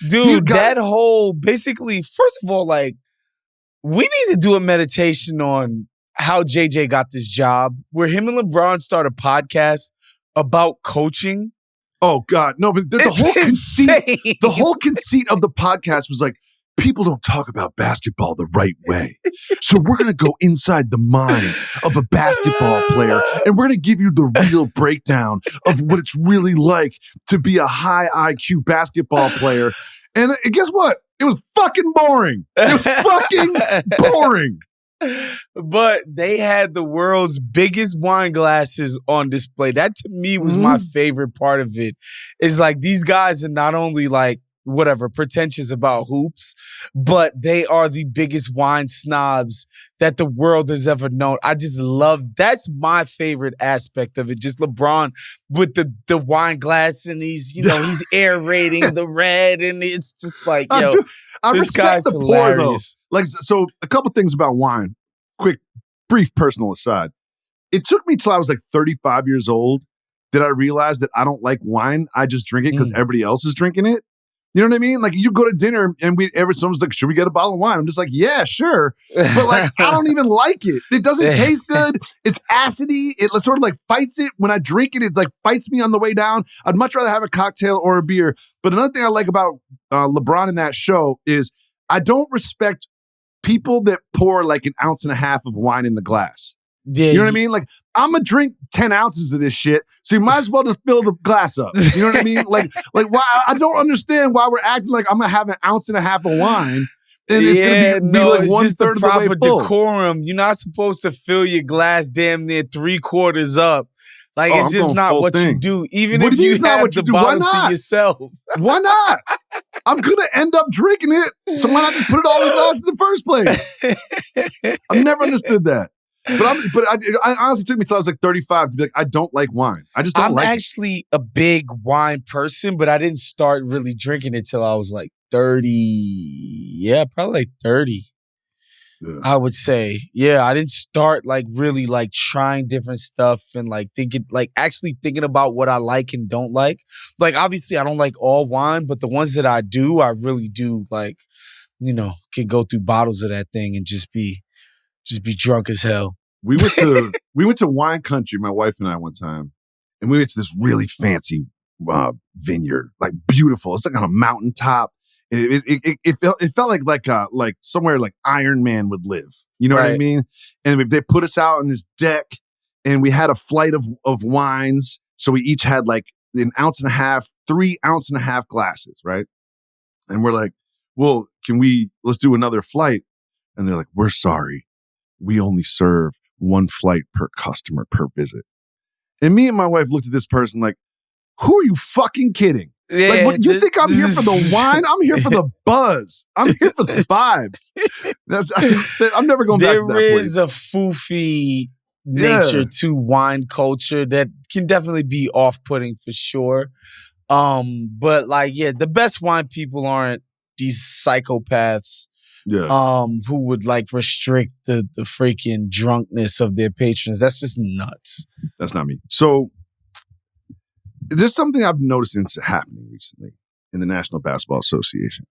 Dude, that whole, basically, first of all, like, we need to do a meditation on how JJ got this job, where him and LeBron start a podcast about coaching. Oh, God. No, but the whole conceit of the podcast was like, people don't talk about basketball the right way. So we're going to go inside the mind of a basketball player, and we're going to give you the real breakdown of what it's really like to be a high IQ basketball player. And guess what? It was fucking boring. It was fucking boring. But they had the world's biggest wine glasses on display. That, to me, was my favorite part of it. Is like, these guys are not only like, whatever, pretentious about hoops, but they are the biggest wine snobs that the world has ever known. I just love, that's my favorite aspect of it. Just LeBron with the wine glass, and he's aerating the red, and it's just like, I this respect guy's the pour, though. hilarious. Like, so a couple things about wine. Quick, brief personal aside. It took me till I was like 35 years old that I realized that I don't like wine. I just drink it because everybody else is drinking it. You know what I mean? Like, you go to dinner and someone's like, should we get a bottle of wine? I'm just like, yeah, sure. But like, I don't even like it. It doesn't taste good. It's acidy. It sort of like fights it. When I drink it, it like fights me on the way down. I'd much rather have a cocktail or a beer. But another thing I like about LeBron in that show is I don't respect people that pour like 1.5 ounces of wine in the glass. Yeah, you know what I mean? Like, I'm going to drink 10 ounces of this shit, so you might as well just fill the glass up. You know what I mean? Like why? I don't understand why we're acting like I'm going to have 1.5 ounces of wine, and it's going to be like it's 1/3 just the of the way proper full. decorum. You're not supposed to fill your glass damn near 3/4 up. Like, it's just not what you do. Even if you have the bottle to yourself. Why not? I'm going to end up drinking it, so why not just put it all in the glass in the first place? I've never understood that. But I honestly took me till I was like 35 to be like, I don't like wine. I just don't like it. I'm actually a big wine person, but I didn't start really drinking it till I was like 30. Yeah, probably like 30. Yeah. I would say. Yeah, I didn't start like really like trying different stuff and like actually thinking about what I like and don't like. Like, obviously I don't like all wine, but the ones that I do, I really do like, can go through bottles of that thing and just be drunk as hell. We went to wine country, my wife and I, one time, and we went to this really fancy vineyard, like beautiful. It's like on a mountaintop. It felt like somewhere like Iron Man would live. You know what I mean? And they put us out on this deck, and we had a flight of wines. So we each had like 1.5 ounces, 3 1.5 ounce glasses, right? And we're like, well, let's do another flight. And they're like, we're sorry. We only serve 1 flight per customer per visit. And me and my wife looked at this person like, who are you fucking kidding? Yeah, Like, what, you think I'm here for the wine? I'm here for the buzz. I'm here for the vibes. I'm never going back to that There is place. a foofy nature to wine culture that can definitely be off-putting for sure. But like, yeah, the best wine people aren't these psychopaths who would like restrict the freaking drunkenness of their patrons. That's just nuts. That's not me. So there's something I've noticed happening recently in the National Basketball Association,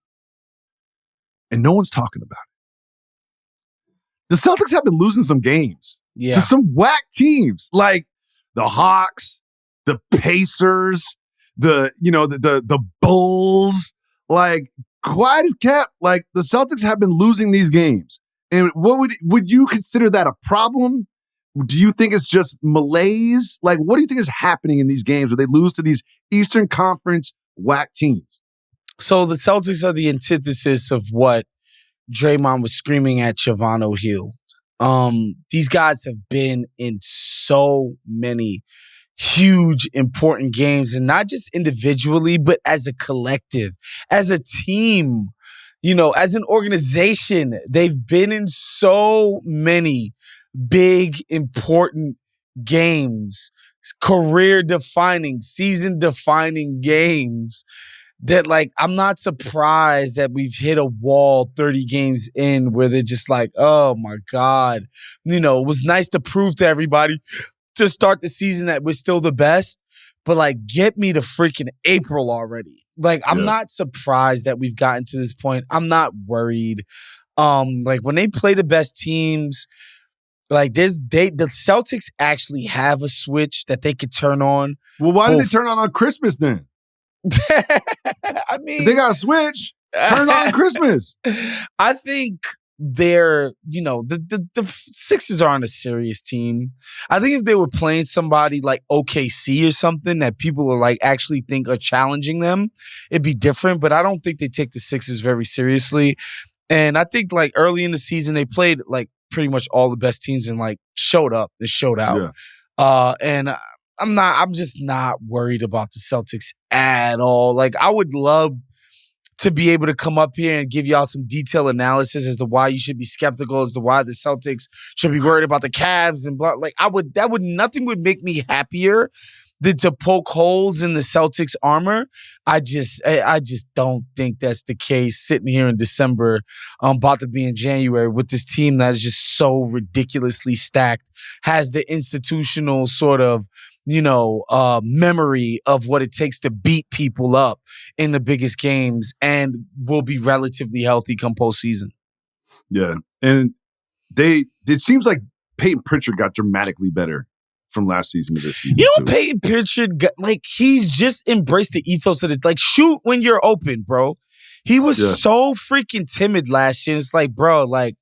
and no one's talking about it. The Celtics have been losing some games to some whack teams like the Hawks, the Pacers, the Bulls. Like, quiet as kept. Like, the Celtics have been losing these games. And what would you consider that a problem? Do you think it's just malaise? Like, what do you think is happening in these games where they lose to these Eastern Conference whack teams? So the Celtics are the antithesis of what Draymond was screaming at Shavano Hill. These guys have been in so many huge, important games, and not just individually, but as a collective, as a team, as an organization. They've been in so many big, important games, career-defining, season-defining games that, like, I'm not surprised that we've hit a wall 30 games in where they're just like, oh, my God. It was nice to prove to everybody to start the season that we're still the best, but, like, get me to freaking April already. Like, I'm not surprised that we've gotten to this point. I'm not worried. Like, when they play the best teams, like, the Celtics actually have a switch that they could turn on. Well, why did they turn on Christmas then? I mean, if they got a switch, turn on Christmas. I think they're, the Sixers aren't a serious team. I think if they were playing somebody like OKC or something that people are like actually think are challenging them, it'd be different. But I don't think they take the Sixers very seriously. And I think like early in the season, they played like pretty much all the best teams and like showed up. They showed out. Yeah. And I'm just not worried about the Celtics at all. Like, I would love to be able to come up here and give y'all some detailed analysis as to why you should be skeptical, as to why the Celtics should be worried about the Cavs and blah. Like, nothing would make me happier than to poke holes in the Celtics armor. I just don't think that's the case sitting here in December, about to be in January with this team that is just so ridiculously stacked, has the institutional sort of, memory of what it takes to beat people up in the biggest games, and will be relatively healthy come postseason. Yeah. And it seems like Peyton Pritchard got dramatically better from last season to this season. Peyton Pritchard got, like, he's just embraced the ethos of it. Like, shoot when you're open, bro. He was so freaking timid last year. It's like, bro, like,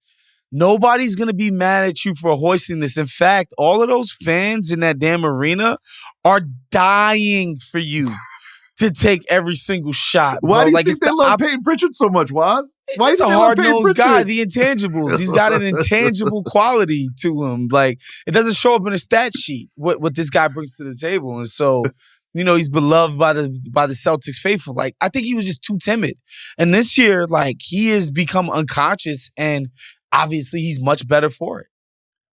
nobody's going to be mad at you for hoisting this. In fact, all of those fans in that damn arena are dying for you to take every single shot. Why do you like, think they love Peyton Pritchard so much, Woz? Why is he a hard-nosed guy? The intangibles. He's got an intangible quality to him. Like, it doesn't show up in a stat sheet what this guy brings to the table. And so, he's beloved by the Celtics faithful. Like, I think he was just too timid. And this year, like, he has become unconscious, and obviously he's much better for it.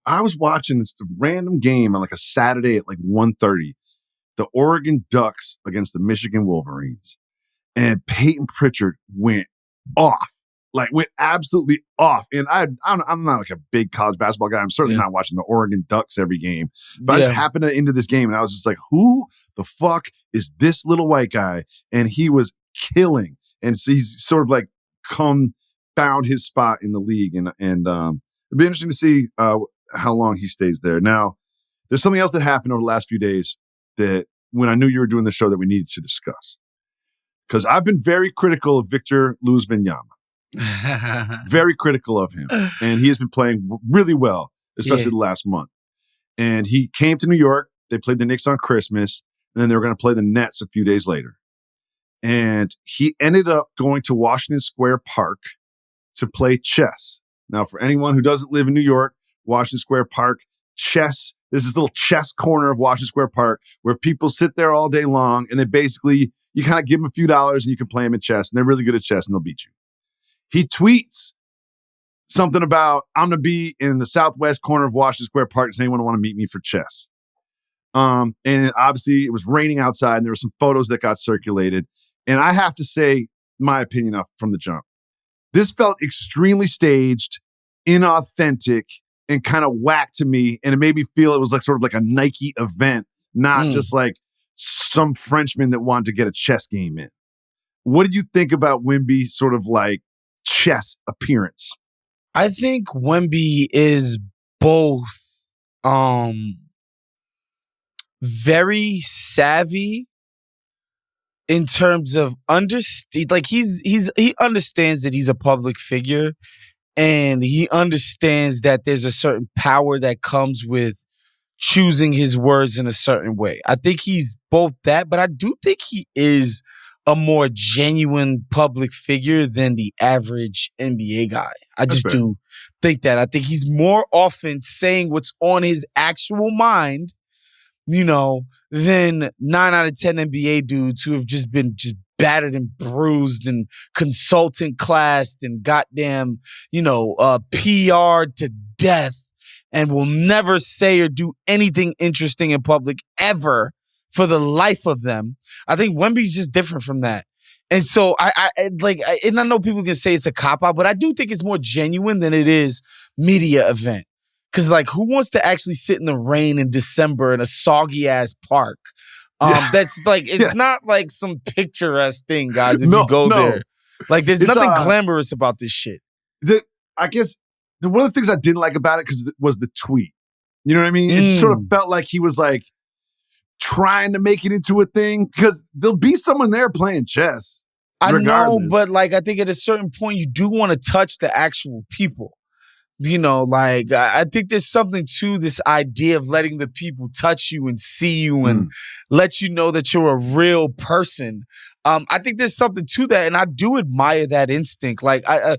I was watching this random game on like a Saturday at like 1:30. The Oregon Ducks against the Michigan Wolverines. And Peyton Pritchard went off. Like, went absolutely off. And I'm not like a big college basketball guy. I'm certainly not watching the Oregon Ducks every game. But I just happened to into this game, and I was just like, who the fuck is this little white guy? And he was killing. And so he's sort of like found his spot in the league. And it'd be interesting to see how long he stays there. Now, there's something else that happened over the last few days that when I knew you were doing the show that we needed to discuss. Because I've been very critical of Victor Wembanyama. Very critical of him. And he has been playing really well, especially the last month. And he came to New York. They played the Knicks on Christmas. And then they were going to play the Nets a few days later. And he ended up going to Washington Square Park to play chess. Now, for anyone who doesn't live in New York, Washington Square Park, chess. There's this little chess corner of Washington Square Park where people sit there all day long, and they basically, You kind of give them a few dollars and you can play them in chess, and they're really good at chess and they'll beat you. He tweets something about, I'm going to be in the southwest corner of Washington Square Park. Does anyone want to meet me for chess? And obviously it was raining outside and there were some photos that got circulated. And I have to say my opinion from the jump. This felt extremely staged, inauthentic, and kind of whack to me. And it made me feel it was like sort of like a Nike event, not just like some Frenchman that wanted to get a chess game in. What did you think about Wemby's sort of like chess appearance? I think Wemby is both very savvy in terms of he understands that he's a public figure, and he understands that there's a certain power that comes with choosing his words in a certain way. I think he's both that, but I do think he is a more genuine public figure than the average NBA guy. I just do think that. I think he's more often saying what's on his actual mind, than 9 out of 10 NBA dudes who have just been battered and bruised and consultant classed and goddamn, PR'd to death and will never say or do anything interesting in public ever for the life of them. I think Wemby's just different from that. And so and I know people can say it's a cop-out, but I do think it's more genuine than it is media event. Because, who wants to actually sit in the rain in December in a soggy-ass park? That's, it's not like some picturesque thing, guys, if you go there. There's nothing glamorous about this shit. I guess one of the things I didn't like about it was the tweet. You know what I mean? It sort of felt like he was, trying to make it into a thing, because there'll be someone there playing chess. Regardless. I know, but, I think at a certain point, you do want to touch the actual people. I think there's something to this idea of letting the people touch you and see you and let you know that you're a real person. I think there's something to that, and I do admire that instinct. I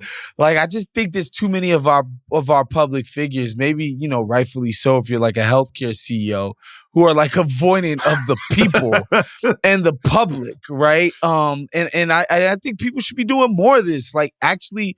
just think there's too many of our public figures, maybe, rightfully so if you're like a healthcare CEO, who are avoidant of the people and the public, right? And I think people should be doing more of this, actually,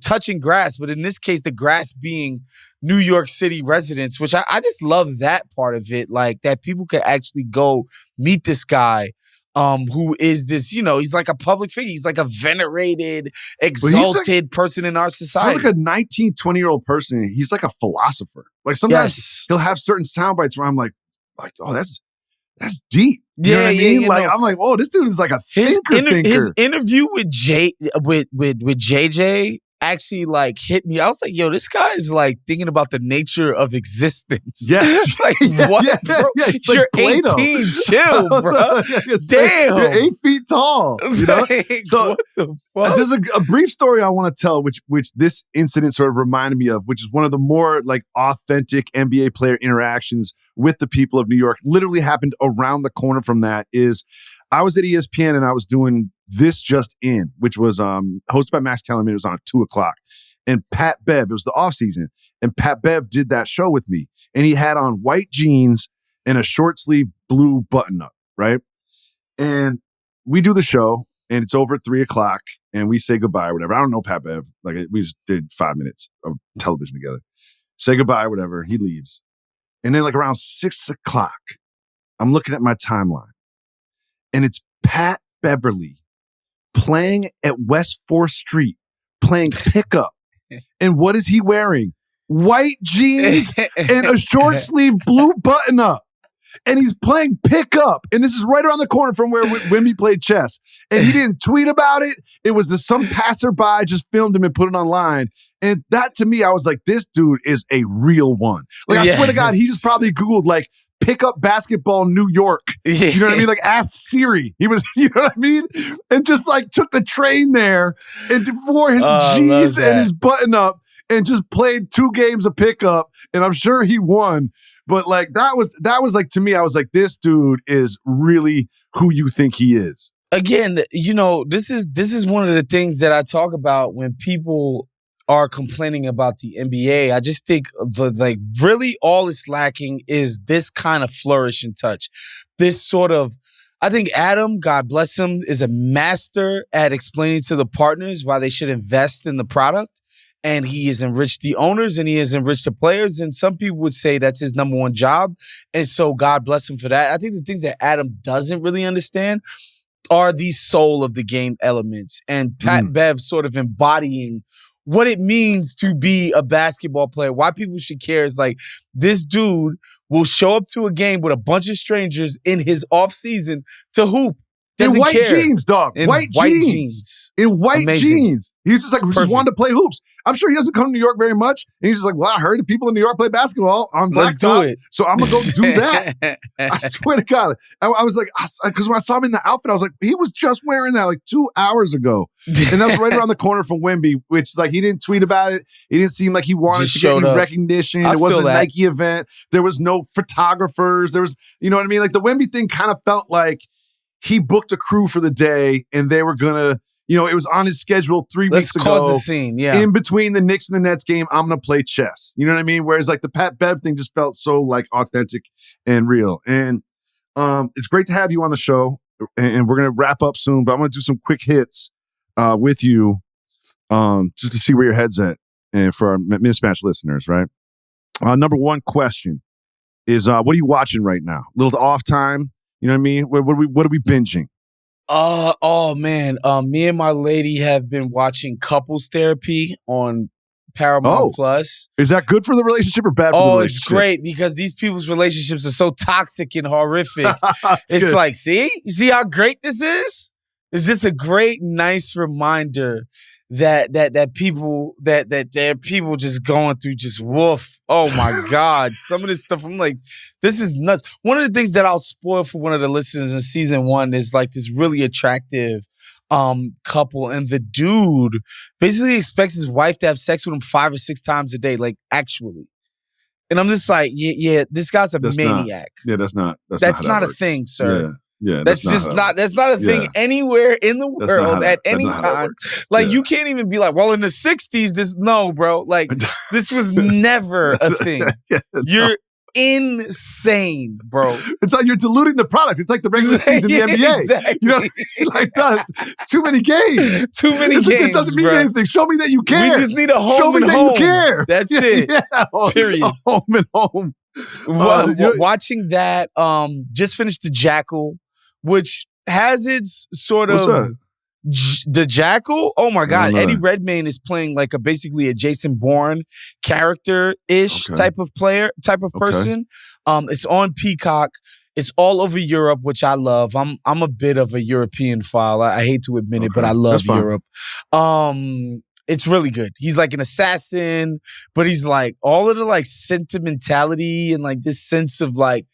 touching grass, but in this case, the grass being New York City residents, which I just love that part of it, that people could actually go meet this guy. Who is this, he's like a public figure. He's like a venerated, exalted person in our society. For a 19, 20-year-old person, he's like a philosopher. Sometimes he'll have certain sound bites where I'm like, oh, that's deep. You know what I mean? I'm like, oh, this dude is like a thinker. His interview with JJ actually hit me. I was like, yo, this guy is thinking about the nature of existence. Yes. What, bro? You're 18, chill, bro. Damn. You're 8 feet tall. So what the fuck? There's a brief story I want to tell, which this incident sort of reminded me of, which is one of the more authentic NBA player interactions with the people of New York. Literally happened around the corner from that. I was at ESPN and I was doing This Just In, which was hosted by Max Kellerman. It was on at 2:00. And Pat Bev, it was the offseason, and Pat Bev did that show with me. And he had on white jeans and a short sleeve blue button up, right? And we do the show, and it's over at 3:00, and we say goodbye or whatever. I don't know Pat Bev. We just did 5 minutes of television together. Say goodbye, whatever. He leaves. And then around 6:00, I'm looking at my timeline. And it's Pat Beverly playing at West 4th Street, playing pickup. And what is he wearing? White jeans and a short sleeve blue button up. And he's playing pickup. And this is right around the corner from where Wemby played chess. And he didn't tweet about it. It was some passerby just filmed him and put it online. And that, to me, I was like, this dude is a real one. I swear to God, he just probably Googled pick up basketball New York. You know what I mean? Asked Siri. He was, you know what I mean? And just took the train there and wore his jeans and his button up and just played 2 games of pickup. And I'm sure he won. But that was to me, I was like, this dude is really who you think he is. Again, this is one of the things that I talk about when people are complaining about the NBA. I just think really all it's lacking is this kind of flourish and touch. This sort of I think Adam, God bless him, is a master at explaining to the partners why they should invest in the product. And he has enriched the owners and he has enriched the players. And some people would say that's his number one job. And so God bless him for that. I think the things that Adam doesn't really understand are the soul of the game elements. And Pat Bev sort of embodying what it means to be a basketball player. Why people should care is like, this dude will show up to a game with a bunch of strangers in his off season to hoop. In Doesn't white care. jeans, dog. In white jeans. In white Amazing. jeans. He's just like, we just wanted to play hoops. I'm sure he doesn't come to New York very much. And he's just like, well, I heard the people in New York play basketball on Let's blacktop, do it. so I'm going to go do that. I swear to God. I was like, because when I saw him in the outfit, I was like, he was just wearing that like 2 hours ago. And that was right around the corner from Wemby, which is like, he didn't tweet about it. He didn't seem like he wanted Just to get any showed up. recognition. I It wasn't a feel that. Nike event. There was no photographers. There was, you know what I mean? Like the Wemby thing kind of felt like he booked a crew for the day and they were going to, you know, it was on his schedule 3 Let's weeks ago. cause the scene, yeah. In between the Knicks and the Nets game, I'm going to play chess. You know what I mean? Whereas like the Pat Bev thing just felt so like authentic and real. And it's great to have you on the show. And we're going to wrap up soon, but I'm going to do some quick hits with you just to see where your head's at and for our Mismatch listeners, right? Number one question is, what are you watching right now? A little off time. You know what I mean? What are we binging? Oh man. Me and my lady have been watching Couples Therapy on Paramount Plus. Is that good for the relationship or bad for the Oh, relationship? it's great because these people's relationships are so toxic and horrific. It's good. like, you see how great this is? It's just a great, nice reminder that people just going through just woof. Oh my God. Some of this stuff, I'm like, this is nuts. One of the things that I'll spoil for one of the listeners in season 1 is like this really attractive couple, and the dude basically expects his wife to have sex with him 5 or 6 times a day, like actually. And I'm just like, yeah, this guy's a maniac. That's not a thing, sir. Yeah, that's not a thing anywhere in the world at any time. Like you can't even be like, well, in the 60s, no, bro. Like this was never a thing. You're insane, bro. It's like you're diluting the product. It's like the regular season in the NBA. Exactly. You know what I mean? Like it's too many games. Too many games. It doesn't mean anything. Show me that you care. We just need a home Show me and that home. You care. That's it. Yeah. Period. A home and home. Watching that, just finished The Jackal, which has its sort What's of that? The Jackal. Oh my God, know Eddie that. Redmayne is playing like basically a Jason Bourne character-ish type of person. It's on Peacock. It's all over Europe, which I love. I'm a bit of a European file. I hate to admit it, but I love Europe. It's really good. He's like an assassin, but he's like all of the like sentimentality and like this sense of like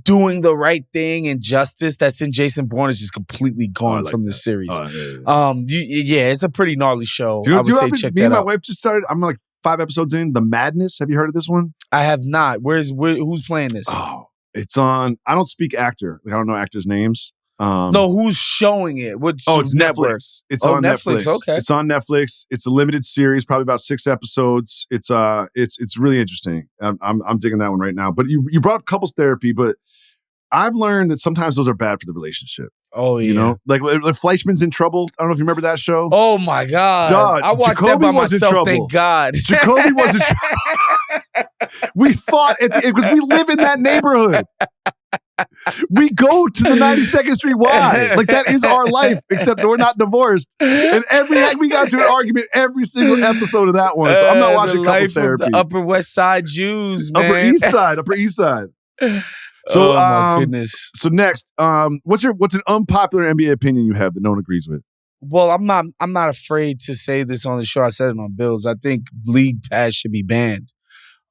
doing the right thing and justice that's in Jason Bourne is just completely gone from the series. It's a pretty gnarly show. Do you know check me that and my out. wife just started? I'm like 5 episodes in. The Madness. Have you heard of this one? I have not. Who's playing this? Oh, it's on. I don't speak actor. Like, I don't know actors' names. No, who's showing it? It's Netflix. It's on Netflix. Okay, it's on Netflix. It's a limited series, probably about 6 episodes. It's really interesting. I'm digging that one right now. But you brought up couples therapy, but I've learned that sometimes those are bad for the relationship. Oh yeah, you know, like Fleischman's in Trouble. I don't know if you remember that show. Oh my God, Dog, I watched Jacoby that by was in myself. trouble. Thank God, Jacoby was in trouble. We fought because we live in that neighborhood. We go to the 92nd Street Y. Like that is our life, except we're not divorced. And we got to an argument every single episode of that one. So I'm not watching the couple life therapy. Of the Upper West Side Jews, man. Upper East Side. So, oh my goodness. So next, what's an unpopular NBA opinion you have that no one agrees with? Well, I'm not afraid to say this on the show. I said it on Bills. I think League Pass should be banned.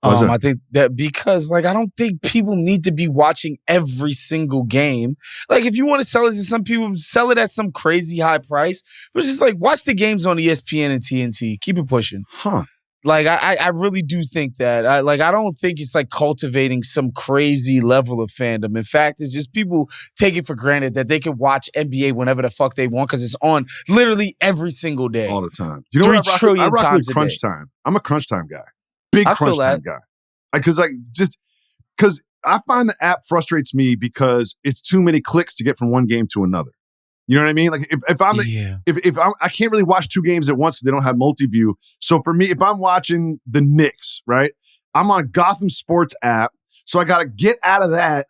I think that because I don't think people need to be watching every single game. Like if you want to sell it to some people, sell it at some crazy high price. But it's just like watch the games on ESPN and TNT. Keep it pushing. Huh. Like I really do think that. I don't think it's like cultivating some crazy level of fandom. In fact, it's just people taking for granted that they can watch NBA whenever the fuck they want because it's on literally every single day. All the time. You know 3 what? trillion I rock times with a crunch day. time. I'm a crunch time guy. Big I crunch feel time that. guy. Because I find the app frustrates me because it's too many clicks to get from one game to another. You know what I mean? Like if I can't really watch two games at once because they don't have multi-view. So for me, if I'm watching the Knicks, right, I'm on Gotham Sports app. So I got to get out of that,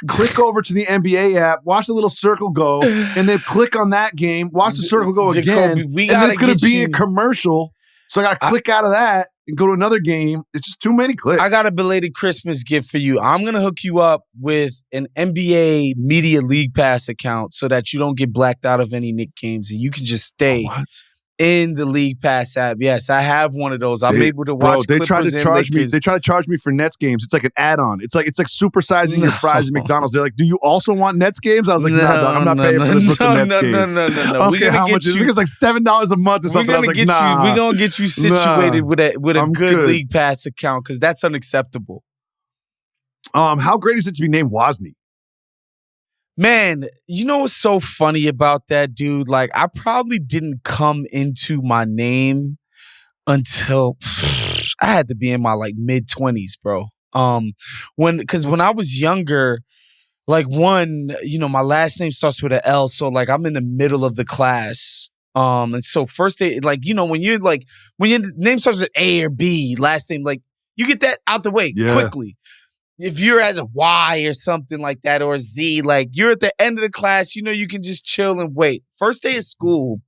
click over to the NBA app, watch the little circle go, and then click on that game, watch the circle go again. And then it's going to be a commercial. So I got to click out of that and go to another game. It's just too many clicks. I got a belated Christmas gift for you. I'm going to hook you up with an NBA Media League Pass account so that you don't get blacked out of any Knicks games and you can just stay in the League Pass app. Yes, I have one of those. I'm able to watch Clippers and Lakers. They try to charge me for Nets games. It's like an add-on. It's like supersizing your fries at McDonald's. They're like, do you also want Nets games? I was like, no, I'm not paying for this Nets games. No. We're going to get you. I think it's like $7 a month or something. We're going to get you situated with a good League Pass account because that's unacceptable. How great is it to be named Wosny? Man, you know what's so funny about that, dude? Like, I probably didn't come into my name until I had to be in my like mid-20s, bro. Because when I was younger, like my last name starts with an L, so like I'm in the middle of the class. And so first day, like, when your name starts with A or B, last name, like you get that out the way quickly. If you're at a Y or something like that or a Z, like you're at the end of the class, you can just chill and wait. First day of school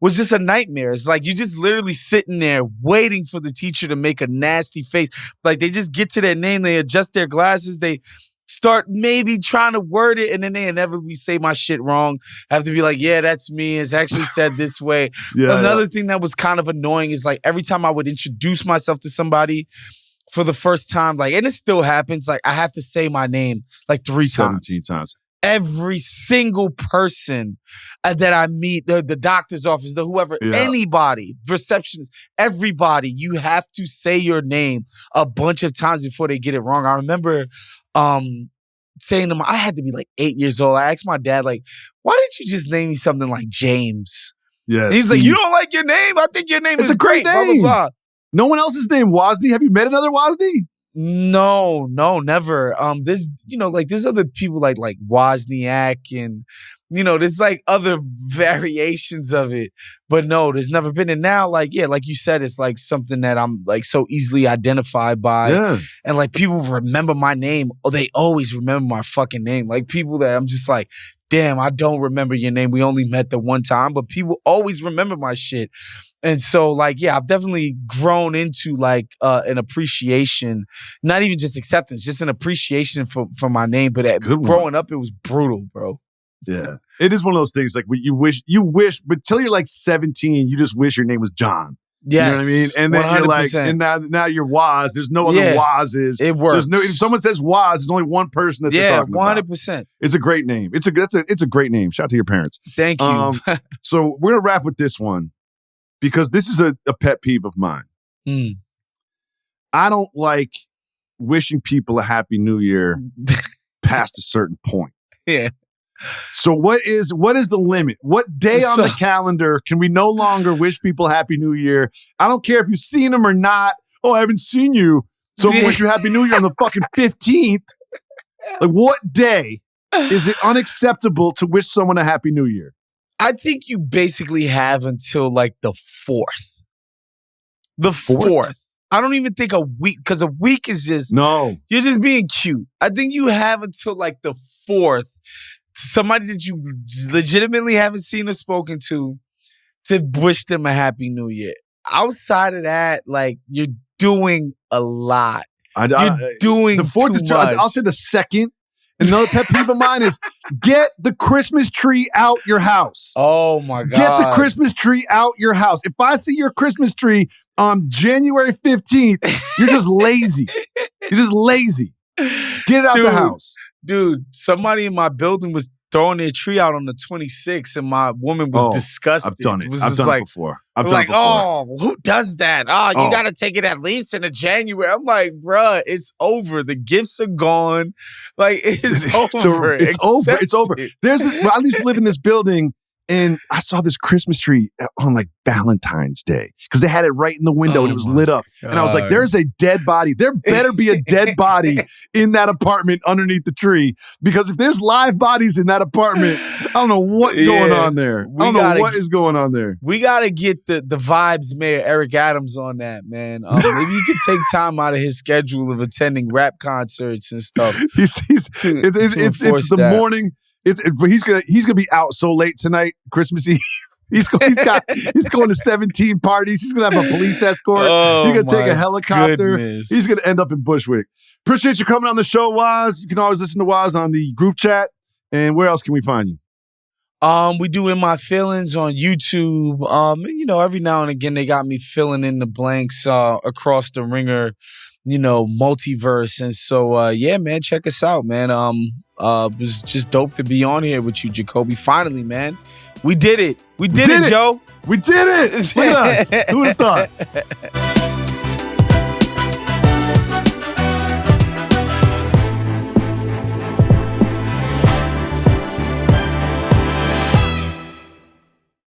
was just a nightmare. It's like you just literally sitting there waiting for the teacher to make a nasty face. Like they just get to their name, they adjust their glasses, they start maybe trying to word it, and then they inevitably say my shit wrong. I have to be like, yeah, that's me. It's actually said this way. Another thing that was kind of annoying is like every time I would introduce myself to somebody for the first time, like, and it still happens, like I have to say my name like 17 times. Every single person that I meet, the doctor's office, the whoever, anybody, receptionist, everybody, you have to say your name a bunch of times before they get it wrong. I remember saying to I had to be like 8 years old. I asked my dad, like, why didn't you just name me something like James? Yeah, he's like, you don't like your name? I think your name is great. Name. Blah, blah, blah. No one else is named Wosny. Have you met another Wosny? No, never. There's other people like Wozniak and, there's like other variations of it. But no, there's never been. And now, like you said, it's like something that I'm like so easily identified by. Yeah. And like people remember my name. Or they always remember my fucking name. Like people that I'm just like, damn, I don't remember your name. We only met the one time, but people always remember my shit. And so, like, yeah, I've definitely grown into like an appreciation, not even just acceptance, just an appreciation for my name. But growing up, it was brutal, bro. Yeah, it is one of those things like you wish, but till you're like 17, you just wish your name was John. Yes, you know what I mean? And then 100%. You're like, and now you're Woz. There's no other Wozes. It works. If someone says Woz, there's only one person that they're talking about. 100%. It's a great name. It's a great name. Shout out to your parents. Thank you. So we're gonna wrap with this one because this is a pet peeve of mine. I don't like wishing people a happy new year past a certain point. Yeah. So what is the limit? What day on the calendar can we no longer wish people Happy New Year? I don't care if you've seen them or not. Oh, I haven't seen you, so I wish you Happy New Year on the fucking 15th. Like, what day is it unacceptable to wish someone a Happy New Year? I think you basically have until like the 4th. The 4th. I don't even think a week, because a week is just you're just being cute. I think you have until like the 4th. Somebody that you legitimately haven't seen or spoken to wish them a Happy New Year. Outside of that, like, you're doing a lot. You're doing the 4th too much. I'll say the 2nd. Another pet peeve of mine is get the Christmas tree out your house. Oh, my God. Get the Christmas tree out your house. If I see your Christmas tree on January 15th, you're just lazy. You're just lazy. Get it out the house. Dude, somebody in my building was throwing their tree out on the 26th, and my woman was disgusted. I've done it. I've done it before. Oh, who does that? Oh, you got to take it at least in a January. I'm like, bruh, it's over. The gifts are gone. Like, it's over. It's over. It's over. I used to live in this building, And I saw this Christmas tree on like Valentine's Day because they had it right in the window and it was lit up. God. And I was like, there's a dead body. There better be a dead body in that apartment underneath the tree, because if there's live bodies in that apartment, I don't know what's going on there. I don't know what is going on there. We got to get the Vibes Mayor Eric Adams on that, man. Maybe you can take time out of his schedule of attending rap concerts and stuff. It's the morning. He's gonna be out so late tonight, Christmas Eve. He's going to 17 parties. He's gonna have a police escort. He's gonna take a helicopter. Goodness. He's gonna end up in Bushwick. Appreciate you coming on the show, Woz. You can always listen to Woz on the group chat. And where else can we find you? We do In My Feelings on YouTube. Every now and again they got me filling in the blanks across the ringer, multiverse. And so yeah, man, check us out, man. It was just dope to be on here with you, Jacoby. Finally, man. We did it. We did it, Joe. We did it. Look at us. Who would have thought?